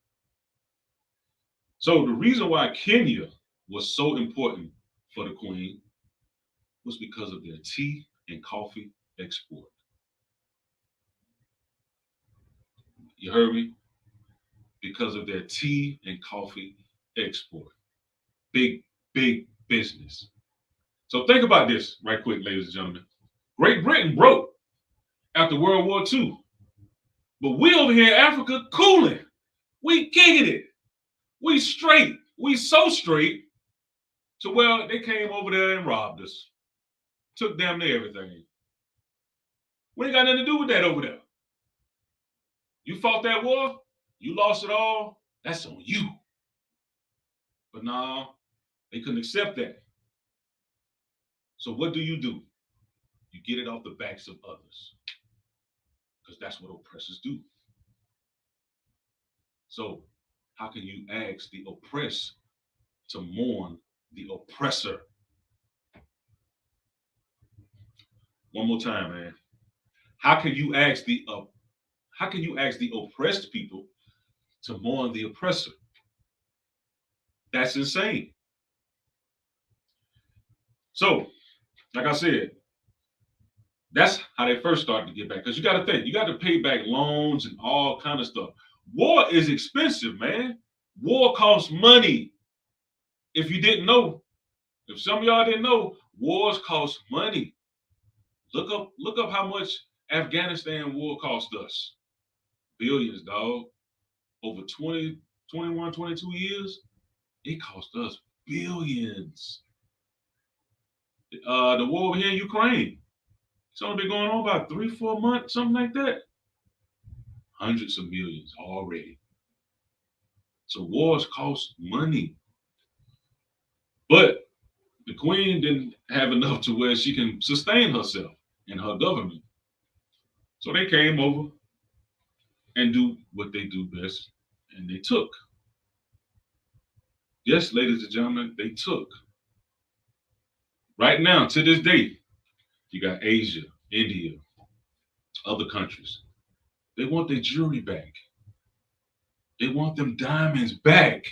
So the reason why Kenya was so important for the Queen was because of their tea and coffee export. You heard me? Because of their tea and coffee export. Big, big business. So think about this right quick, ladies and gentlemen. Great Britain broke after World War II. But we over here in Africa cooling. We kicking it. We straight. We so straight to where they came over there and robbed us. Took damn near everything. We ain't got nothing to do with that over there. You fought that war, you lost it all, that's on you. But no, they couldn't accept that. So what do? You get it off the backs of others. Because that's what oppressors do. So how can you ask the oppressed to mourn the oppressor? One more time, man. How can you ask the oppressed people to mourn the oppressor? That's insane. So, like I said, that's how they first started to get back. Because you got to think, you got to pay back loans and all kind of stuff. War is expensive, man. War costs money. If you didn't know, if some of y'all didn't know, wars cost money. Look up how much Afghanistan war cost us. Billions, dog. Over 20, 21, 22 years, it cost us billions. The war over here in Ukraine, it's only been going on about 3-4 months, something like that. Hundreds of millions already. So wars cost money. But the Queen didn't have enough to where she can sustain herself and her government. So they came over and do what they do best, and they took. Yes, ladies and gentlemen, they took. Right now, to this day, you got Asia, India, other countries. They want their jewelry back. They want them diamonds back.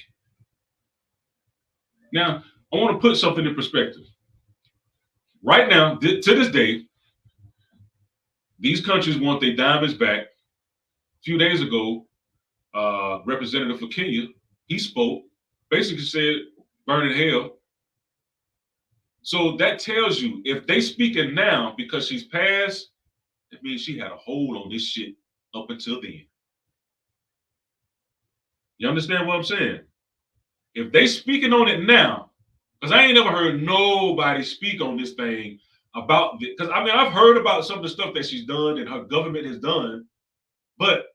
Now, I want to put something in perspective. Right now, to this day, these countries want their diamonds back. A few days ago, representative for Kenya, he spoke, basically said, burn in hell. So that tells you, if they speaking now because she's passed, it means she had a hold on this shit up until then. You understand what I'm saying? If they speaking on it now, because I ain't never heard nobody speak on this thing about it. Because I mean, I've heard about some of the stuff that she's done and her government has done, but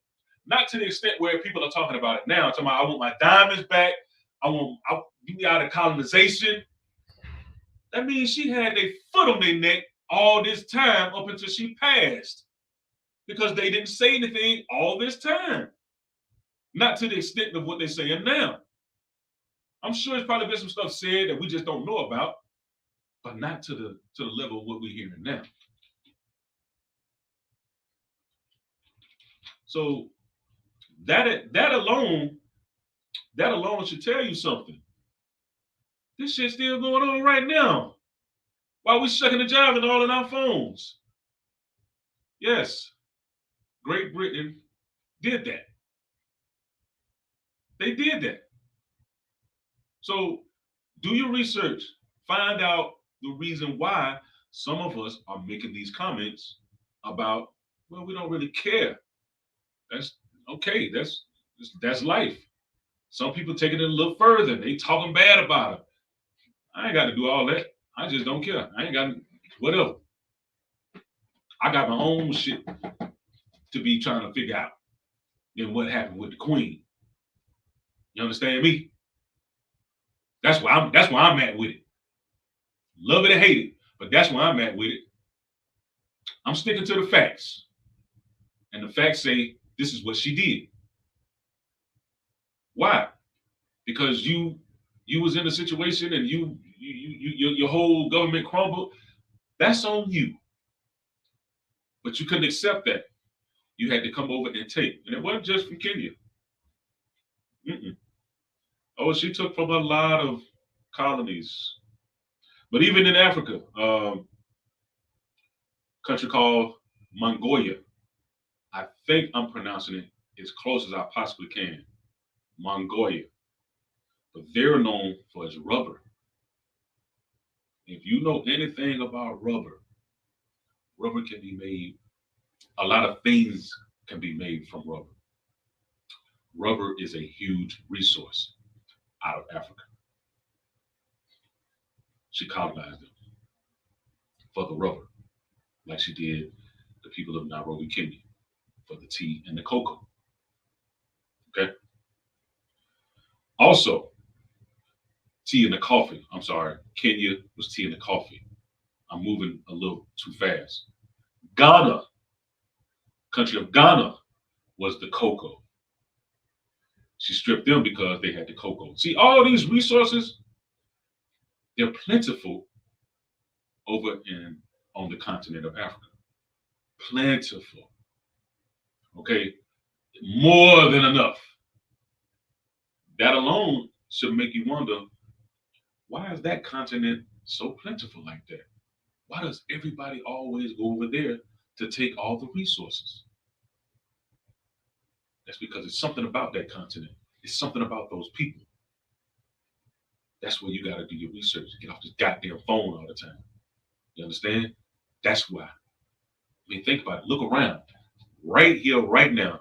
not to the extent where people are talking about it now. Talking about, I want my diamonds back. Get me out of colonization. That means she had their foot on their neck all this time up until she passed. Because they didn't say anything all this time. Not to the extent of what they're saying now. I'm sure there's probably been some stuff said that we just don't know about, but not to the level of what we're hearing now. So that alone should tell you something. This shit's still going on right now. While we shucking the job and all in our phones. Yes, Great Britain did that. They did that. So do your research. Find out the reason why some of us are making these comments about, well, we don't really care. That's okay. That's life. Some people taking it a little further. They talking bad about it. I ain't got to do all that. I just don't care. I ain't got whatever. I got my own shit to be trying to figure out than what happened with the queen. You understand me? That's why I'm at with it. Love it or hate it, but that's why I'm at with it. I'm sticking to the facts. And the facts say this is what she did. Why? Because you was in a situation and your whole government crumbled. That's on you. But you couldn't accept that. You had to come over and take. And it wasn't just from Kenya. Mm-mm. Oh, she took from a lot of colonies. But even in Africa, country called Mongolia. I think I'm pronouncing it as close as I possibly can. Mongolia. But they're known for its rubber. If you know anything about rubber, rubber can be made, a lot of things can be made from rubber. Rubber is a huge resource out of Africa. She colonized them for the rubber, like she did the people of Nairobi, Kenya, for the tea and the cocoa. Okay. Also, tea and the coffee. I'm sorry, Kenya was tea and the coffee. I'm moving a little too fast. Ghana, country of Ghana, was the cocoa. She stripped them because they had the cocoa. See, all these resources, they're plentiful over in on the continent of Africa. Plentiful. Okay? More than enough. That alone should make you wonder, why is that continent so plentiful like that? Why does everybody always go over there to take all the resources? That's because it's something about that continent. It's something about those people. That's where you got to do your research. Get off this goddamn phone all the time. You understand? That's why. I mean, think about it. Look around. Right here, right now,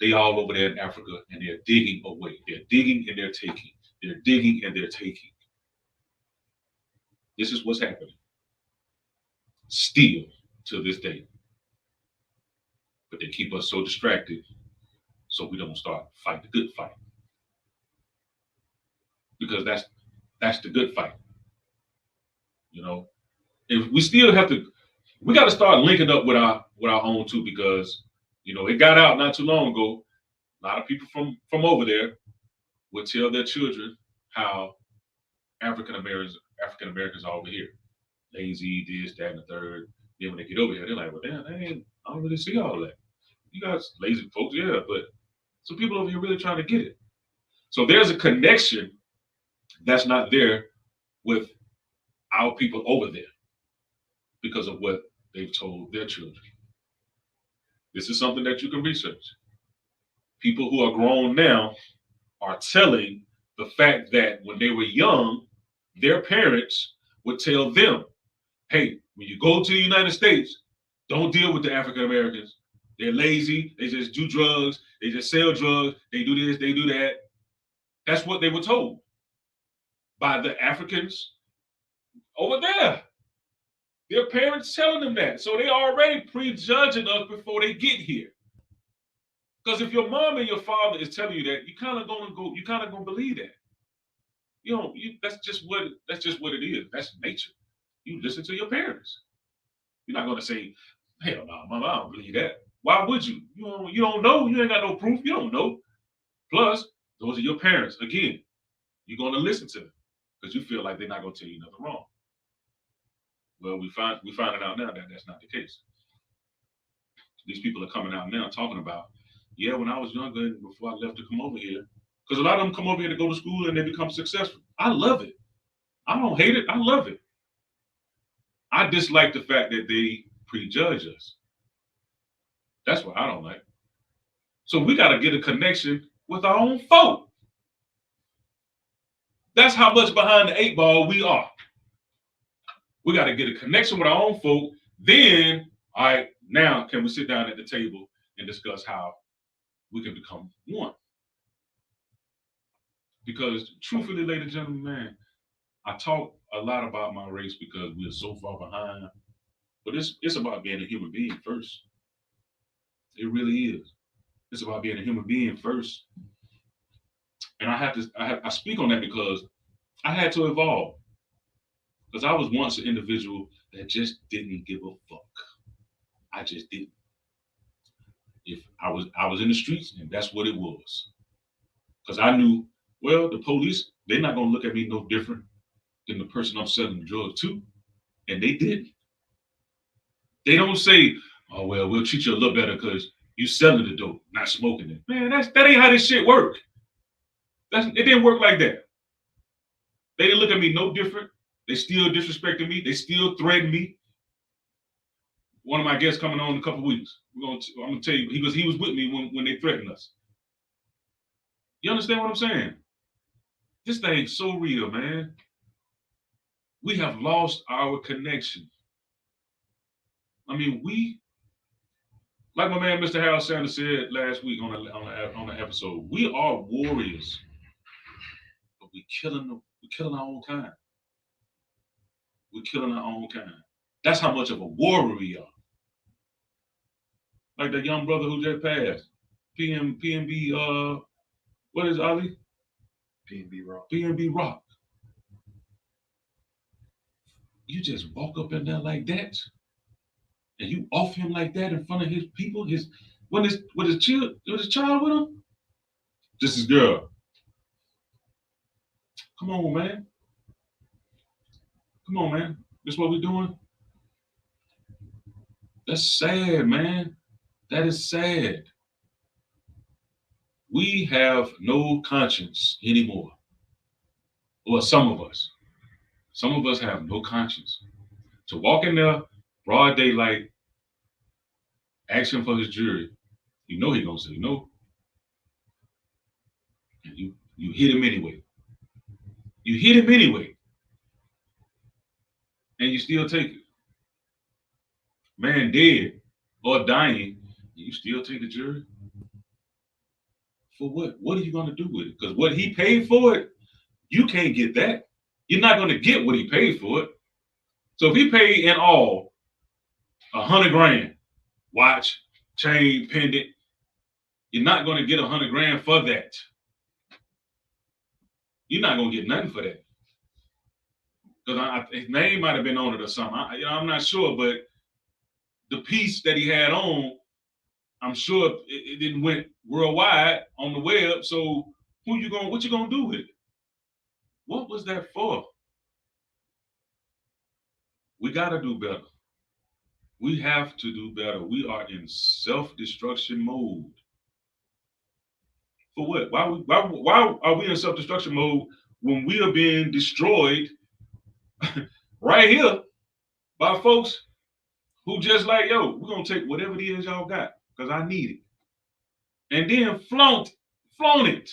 they all over there in Africa and they're digging away. They're digging and they're taking. They're digging and they're taking. This is what's happening. Still to this day. But they keep us so distracted so we don't start fight the good fight. Because that's the good fight. You know, if we still have to, we got to start linking up with our own too, because it got out not too long ago. A lot of people from over there would tell their children how African Americans are over here, lazy, this, that, and the third. Then when they get over here, they're like, well, damn, I don't really see all of that. You guys lazy folks, yeah, but some people over here really trying to get it. So there's a connection that's not there with our people over there because of what they've told their children. This is something that you can research. People who are grown now are telling the fact that when they were young, their parents would tell them, hey, when you go to the United States, don't deal with the African Americans. They're lazy. They just do drugs. They just sell drugs. They do this. They do that. That's what they were told by the Africans over there. Their parents telling them that. So they already prejudging us before they get here. Because if your mom and your father is telling you that, you kind of gonna believe that. That's just what it is. That's nature. You listen to your parents. You're not gonna say, hell no, mama, I don't believe that. Why would you? You don't know. You ain't got no proof. You don't know. Plus, those are your parents. Again, you're gonna listen to them because you feel like they're not gonna tell you nothing wrong. Well, we find it out now that that's not the case. These people are coming out now talking about, yeah, when I was younger, before I left to come over here, because a lot of them come over here to go to school and they become successful. I love it. I don't hate it. I love it. I dislike the fact that they prejudge us. That's what I don't like. So we got to get a connection with our own folk. That's how much behind the 8 ball we are. We got to get a connection with our own folk. Then, all right, now can we sit down at the table and discuss how we can become one? Because truthfully, ladies and gentlemen, man, I talk a lot about my race because we are so far behind. But it's about being a human being first. It really is. It's about being a human being first. And I speak on that because I had to evolve. Because I was once an individual that just didn't give a fuck. I just didn't. If I was in the streets and that's what it was. Because I knew, well, the police, they're not gonna look at me no different than the person I'm selling the drugs to. And they didn't. They don't say, oh well, we'll treat you a little better because you selling the dope, not smoking it. Man, that ain't how this shit work. It didn't work like that. They didn't look at me no different. They still disrespected me. They still threatened me. One of my guests coming on in a couple of weeks. I'm gonna tell you, he was with me when they threatened us. You understand what I'm saying? This thing's so real, man. We have lost our connection. I mean, like my man Mr. Harold Sanders said last week on the episode, we are warriors, but we're killing our own kind. We're killing our own kind. That's how much of a warrior we are. Like that young brother who just passed, PNB. What is Ali? PNB Rock. PNB Rock. You just walk up in there like that, and you off him like that in front of his people. His child with him. This is girl. Come on, man. Come on, man. This what we doing? That's sad, man. That is sad. We have no conscience anymore. Well, some of us. Some of us have no conscience. To walk in there, broad daylight, ask him for his jury, you know he gonna say no. And you hit him anyway. You hit him anyway. And you still take it. Man dead or dying, you still take the jury? For what? What are you gonna do with it? Because what he paid for it, you can't get that. You're not gonna get what he paid for it. So if he paid in all $100 grand, watch, chain, pendant, you're not gonna get $100 grand for that. You're not gonna get nothing for that. Because his name might have been on it or something. I'm not sure, but the piece that he had on, I'm sure it didn't went worldwide on the web. So what you gonna do with it? What was that for? We gotta do better. We have to do better. We are in self-destruction mode. For what? Why are we in self-destruction mode when we are being destroyed right here by folks who just like, yo, we're gonna take whatever it is y'all got because I need it, and then flaunt it.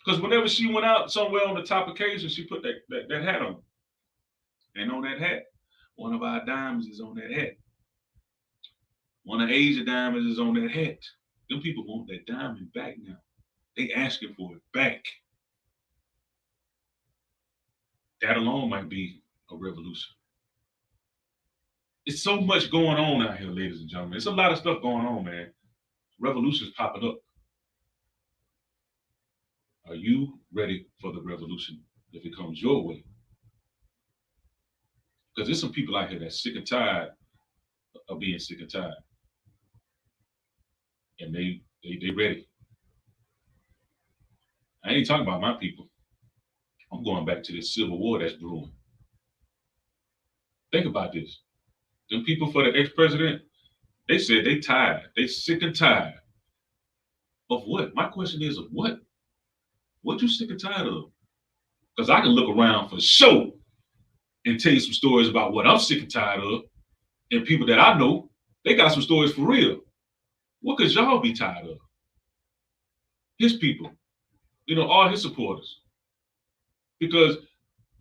Because whenever she went out somewhere on the top occasion, she put that hat on, and on that hat, one of our diamonds is on that hat. One of Asia diamonds is on that hat. Them people want that diamond back now. They asking for it back. That alone might be a revolution. It's so much going on out here, ladies and gentlemen. It's a lot of stuff going on, man. Revolution's popping up. Are you ready for the revolution if it comes your way? Because there's some people out here that's sick and tired of being sick and tired. And they ready. I ain't talking about my people. I'm going back to this civil war that's brewing. Think about this. Them people for the ex-president, they said they tired. They sick and tired. Of what? My question is, of what? What you sick and tired of? Because I can look around for sure and tell you some stories about what I'm sick and tired of. And people that I know, they got some stories for real. What could y'all be tired of? His people, all his supporters. Because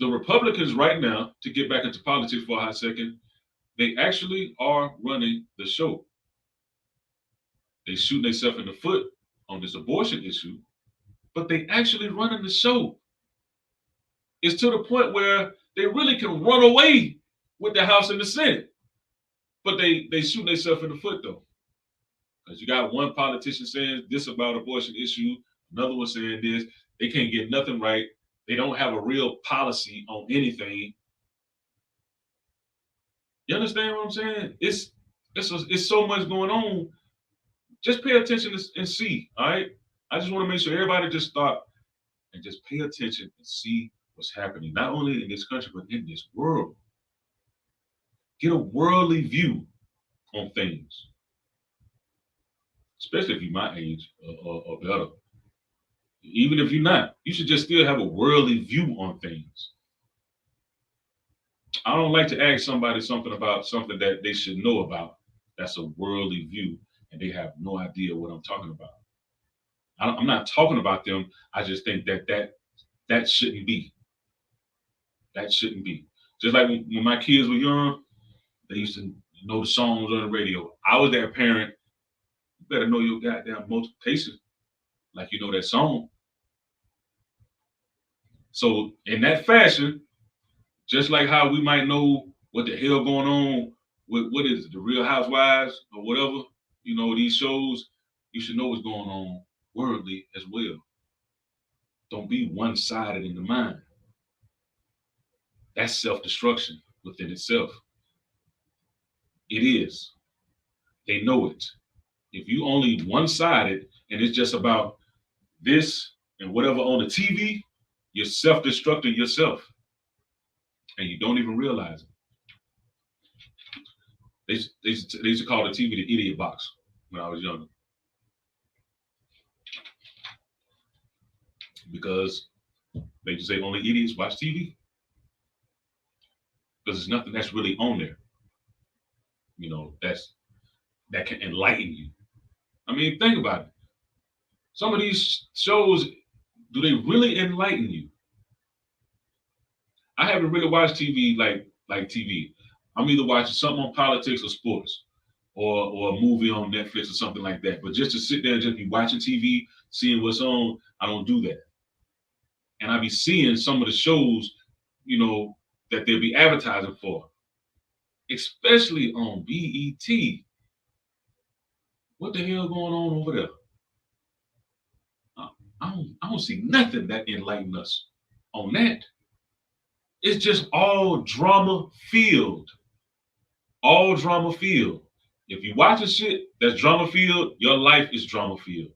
the Republicans right now, to get back into politics for a hot second, they actually are running the show. They shooting themselves in the foot on this abortion issue, but they actually running the show. It's to the point where they really can run away with the House and the Senate. But they shoot themselves in the foot though. Because you got one politician saying this about abortion issue, another one saying this. They can't get nothing right. They don't have a real policy on anything. You understand what I'm saying? It's so much going on. Just pay attention and see. All right. I just want to make sure everybody just stop and just pay attention and see what's happening, not only in this country but in this world. Get a worldly view on things, especially if you're my age or better. Even if you're not, you should just still have a worldly view on things. I don't like to ask somebody something about something that they should know about. That's a worldly view, and they have no idea what I'm talking about. I'm not talking about them. I just think that shouldn't be. That shouldn't be. Just like when my kids were young, they used to know the songs on the radio. I was their parent. You better know your goddamn multiplication, like you know that song. So in that fashion, just like how we might know what the hell going on with what is it, the Real Housewives or whatever, these shows, you should know what's going on worldly as well. Don't be one-sided in the mind. That's self-destruction within itself. It is. They know it. If you only one-sided and it's just about this and whatever on the TV, you're self-destructing yourself. And you don't even realize it. They used to call the TV the idiot box when I was younger. Because they just say only idiots watch TV. Because there's nothing that's really on there. That can enlighten you. I mean, think about it. Some of these shows, do they really enlighten you? I haven't really watched TV like TV. I'm either watching something on politics or sports, or a movie on Netflix or something like that. But just to sit there and just be watching TV, seeing what's on, I don't do that. And I be seeing some of the shows, that they'll be advertising for, especially on BET. What the hell going on over there? I don't see nothing that enlighten us on that. It's just all drama filled. All drama filled. If you watch a shit that's drama filled, your life is drama filled.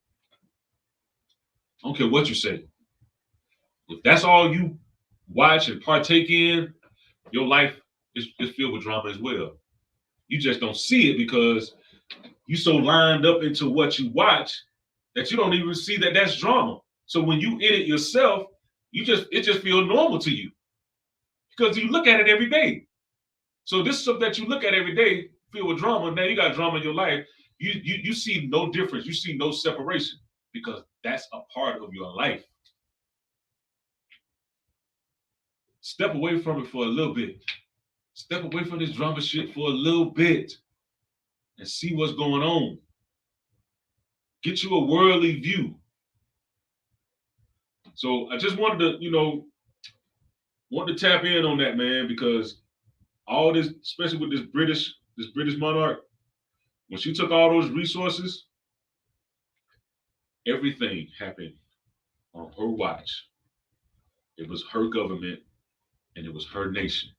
I don't care what you say. If that's all you watch and partake in, your life is filled with drama as well. You just don't see it because you so lined up into what you watch that you don't even see that that's drama. So when you in it yourself, it just feels normal to you because you look at it every day. So this stuff that you look at every day filled with drama. Now you got drama in your life. You see no difference. You see no separation because that's a part of your life. Step away from it for a little bit. Step away from this drama shit for a little bit and see what's going on. Get you a worldly view. So I just wanted to tap in on that, man, because all this, especially with this British monarch, when she took all those resources, everything happened on her watch. It was her government and it was her nation.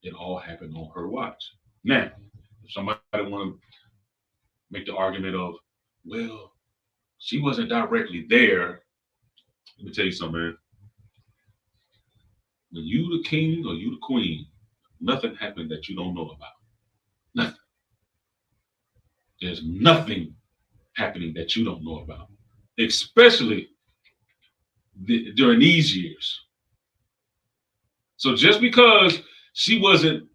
It all happened on her watch. Now, if somebody want to make the argument of, well, she wasn't directly there, let me tell you something, man. When you the king or you the queen, nothing happened that you don't know about. Nothing. There's nothing happening that you don't know about, especially during these years. So just because she wasn't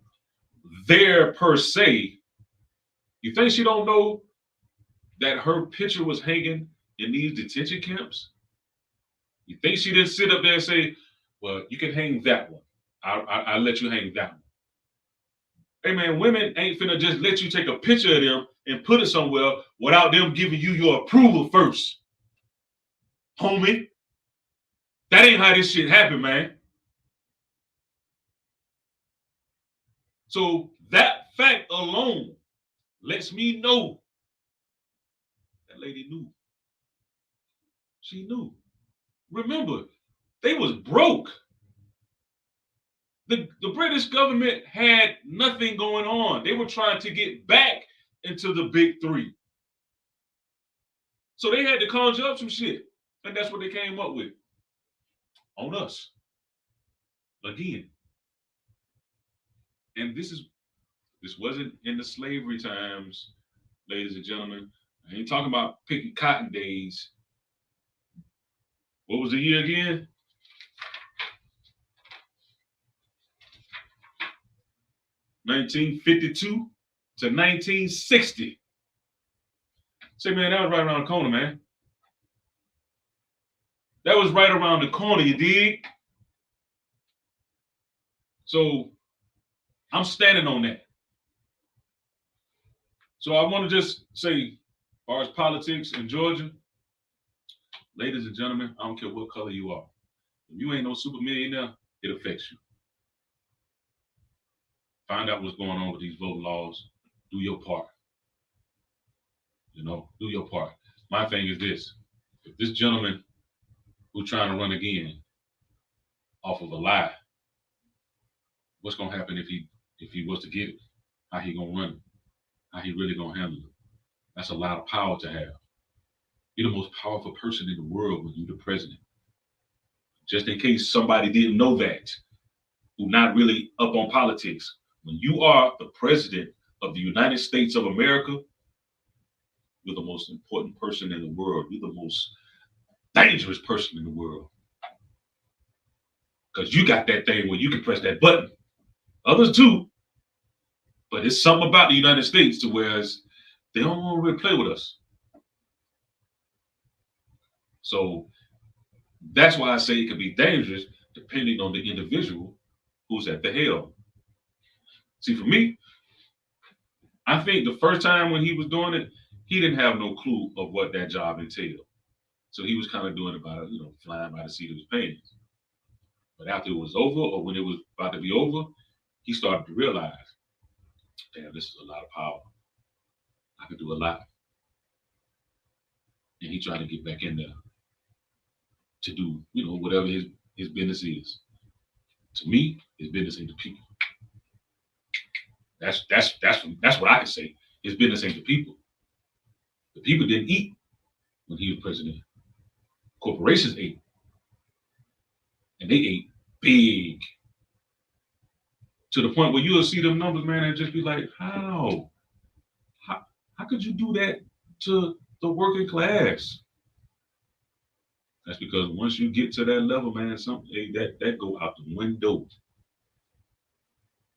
there per se, you think she don't know that her picture was hanging in these detention camps? You think she didn't sit up there and say, well, you can hang that one. I'll let you hang that one. Hey, man, women ain't finna just let you take a picture of them and put it somewhere without them giving you your approval first. Homie, That ain't how this shit happened, man. So that fact alone lets me know that lady knew. She knew. Remember, they was broke. The British government had nothing going on. They were trying to get back into the big three. So they had to conjure up some shit. And that's what they came up with. On us. Again. And this wasn't in the slavery times, ladies and gentlemen. I ain't talking about picking cotton days. What was the year again? 1952 to 1960. Say, man, that was right around the corner, man. That was right around the corner, you dig? So I'm standing on that. So I want to just say, as far as politics in Georgia, ladies and gentlemen, I don't care what color you are. If you ain't no super millionaire, it affects you. Find out what's going on with these voting laws. Do your part. Do your part. My thing is this. If this gentleman who's trying to run again off of a lie, what's going to happen if he was to get it? How he going to run it? How he really going to handle it? That's a lot of power to have. You're the most powerful person in the world when you're the president. Just in case somebody didn't know that, who not really up on politics, when you are the president of the United States of America, you're the most important person in the world. You're the most dangerous person in the world. Because you got that thing where you can press that button. Others too. But it's something about the United States to where they don't want to really play with us. So that's why I say it can be dangerous depending on the individual who's at the helm. See, for me, I think the first time when he was doing it, he didn't have no clue of what that job entailed. So he was kind of doing it by, flying by the seat of his pants. But after it was over, or when it was about to be over, he started to realize, damn, this is a lot of power. I can do a lot. And he tried to get back in there to do, whatever his business is. To me, his business ain't the people. That's what I can say. His business ain't the people. The people didn't eat when he was president. Corporations ate. And they ate big. To the point where you'll see them numbers, man, and just be like, how? How could you do that to the working class? That's because once you get to that level, man, that go out the window.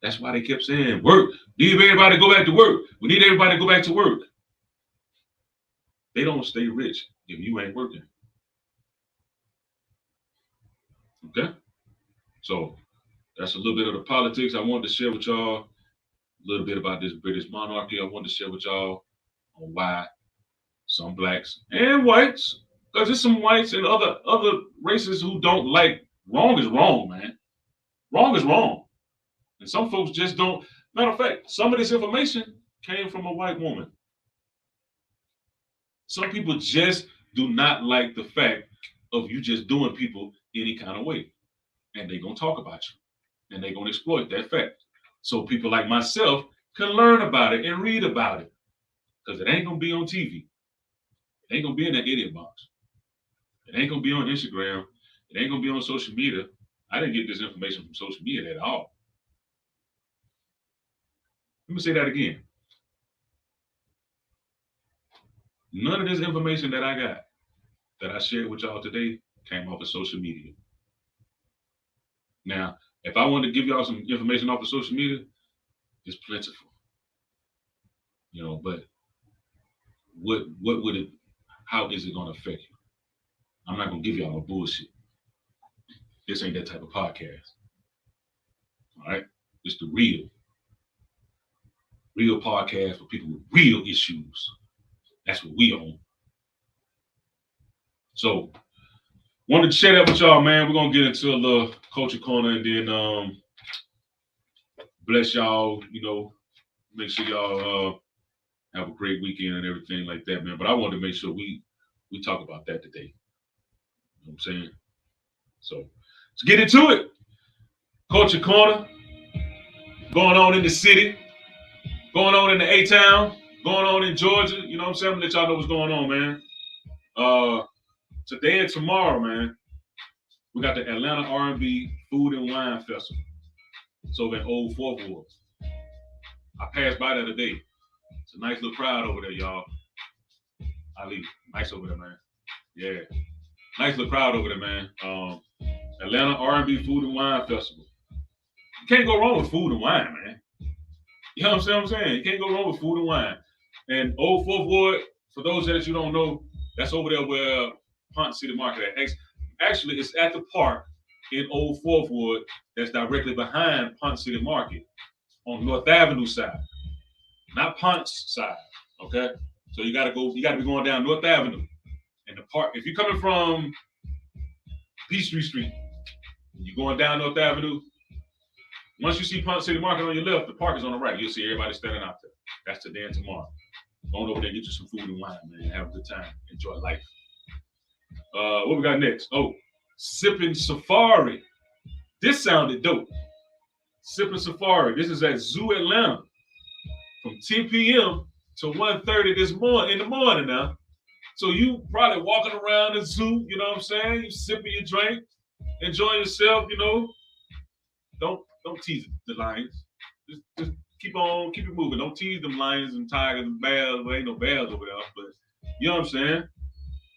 That's why they kept saying, work. Need everybody to go back to work. We need everybody to go back to work. They don't stay rich if you ain't working. Okay? So that's a little bit of the politics I wanted to share with y'all. A little bit about this British monarchy. I wanted to share with y'all on why some blacks and whites, because there's some whites and other races who don't like wrong is wrong, man. Wrong is wrong. And some folks just don't. Matter of fact, some of this information came from a white woman. Some people just do not like the fact of you just doing people any kind of way. And they're going to talk about you. And they're going to exploit that fact. So people like myself can learn about it and read about it. Because it ain't going to be on TV. It ain't going to be in that idiot box. It ain't going to be on Instagram. It ain't going to be on social media. I didn't get this information from social media at all. Let me say that again. None of this information that I got, that I shared with y'all today, came off of social media. Now, if I wanted to give y'all some information off of social media, it's plentiful. But what would it, how is it going to affect you? I'm not going to give y'all no bullshit. This ain't that type of podcast. All right? It's the real podcast for people with real issues. That's what we own. So Wanted to share that with y'all, man. We're gonna get into a little culture corner and then bless y'all. Make sure y'all have a great weekend and everything like that, man. But I wanted to make sure we talk about that today. You know what I'm saying? So let's get into it. Culture corner going on in the city, going on in the A-Town, going on in Georgia. You know what I'm saying? I'm gonna let y'all know what's going on, man. Today and tomorrow, man, we got the Atlanta R&B Food and Wine Festival. It's over in Old Fourth Ward. I passed by there today. It's a nice little crowd over there, y'all. Ali, nice over there, man. Yeah, nice little crowd over there, man. Atlanta R&B Food and Wine Festival. You can't go wrong with food and wine, man. You know what I'm saying? You can't go wrong with food and wine. And Old Fourth Ward, for those that you don't know, that's over there where Ponce City Market at. Actually, it's at the park in Old Fourth Ward that's directly behind Ponce City Market on North Avenue side, not Ponce side. Okay, so you gotta be going down North Avenue and the park. If you're coming from Peachtree Street, you're going down North Avenue. Once you see Ponce City Market on your left, the park is on the right. You'll see everybody standing out there. That's today and tomorrow. Go on over there, get you some food and wine, man. Have a good time. Enjoy life. What we got next? Oh, Sipping Safari. This sounded dope. Sipping Safari. This is at Zoo Atlanta from 10 p.m. to 1:30 in the morning now. So you probably walking around the zoo, you know what I'm saying? You sipping your drink, enjoying yourself, Don't tease the lions. Just keep it moving. Don't tease them lions and tigers and bears. There ain't no bears over there, but you know what I'm saying?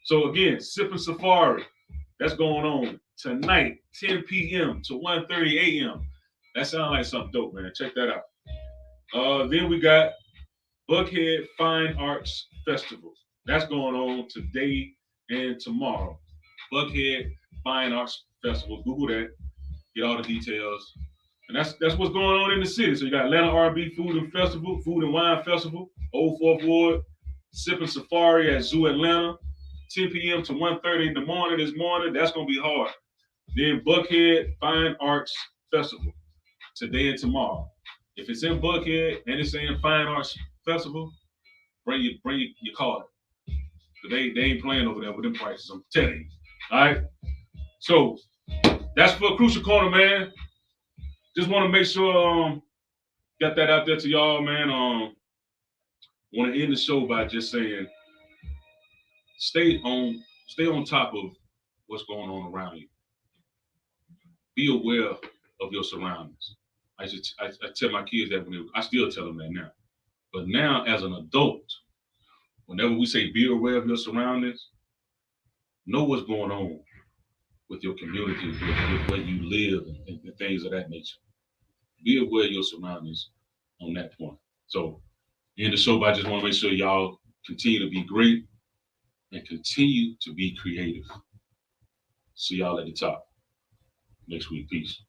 So again, Sipping Safari. That's going on tonight, 10 p.m. to 1:30 a.m. That sounds like something dope, man. Check that out. Then we got Buckhead Fine Arts Festival. That's going on today and tomorrow. Buckhead Fine Arts Festival. Google that. Get all the details. And that's what's going on in the city. So you got Atlanta R&B Food and Wine Festival, Old Fourth Ward, Sipping Safari at Zoo Atlanta, 10 p.m. to 1:30 in the morning this morning. That's going to be hard. Then Buckhead Fine Arts Festival, today and tomorrow. If it's in Buckhead and it's saying Fine Arts Festival, bring your card. But they ain't playing over there with them prices, I'm telling you. All right? So that's for Crucial Corner, man. Just want to make sure got that out there to y'all, man. Want to end the show by just saying, stay on top of what's going on around you. Be aware of your surroundings. I tell my kids that I still tell them that now. But now, as an adult, whenever we say be aware of your surroundings, know what's going on with your community, with where you live, and things of that nature. Be aware of your surroundings on that point. So, in the show, I just want to make sure y'all continue to be great and continue to be creative. See y'all at the top next week. Peace.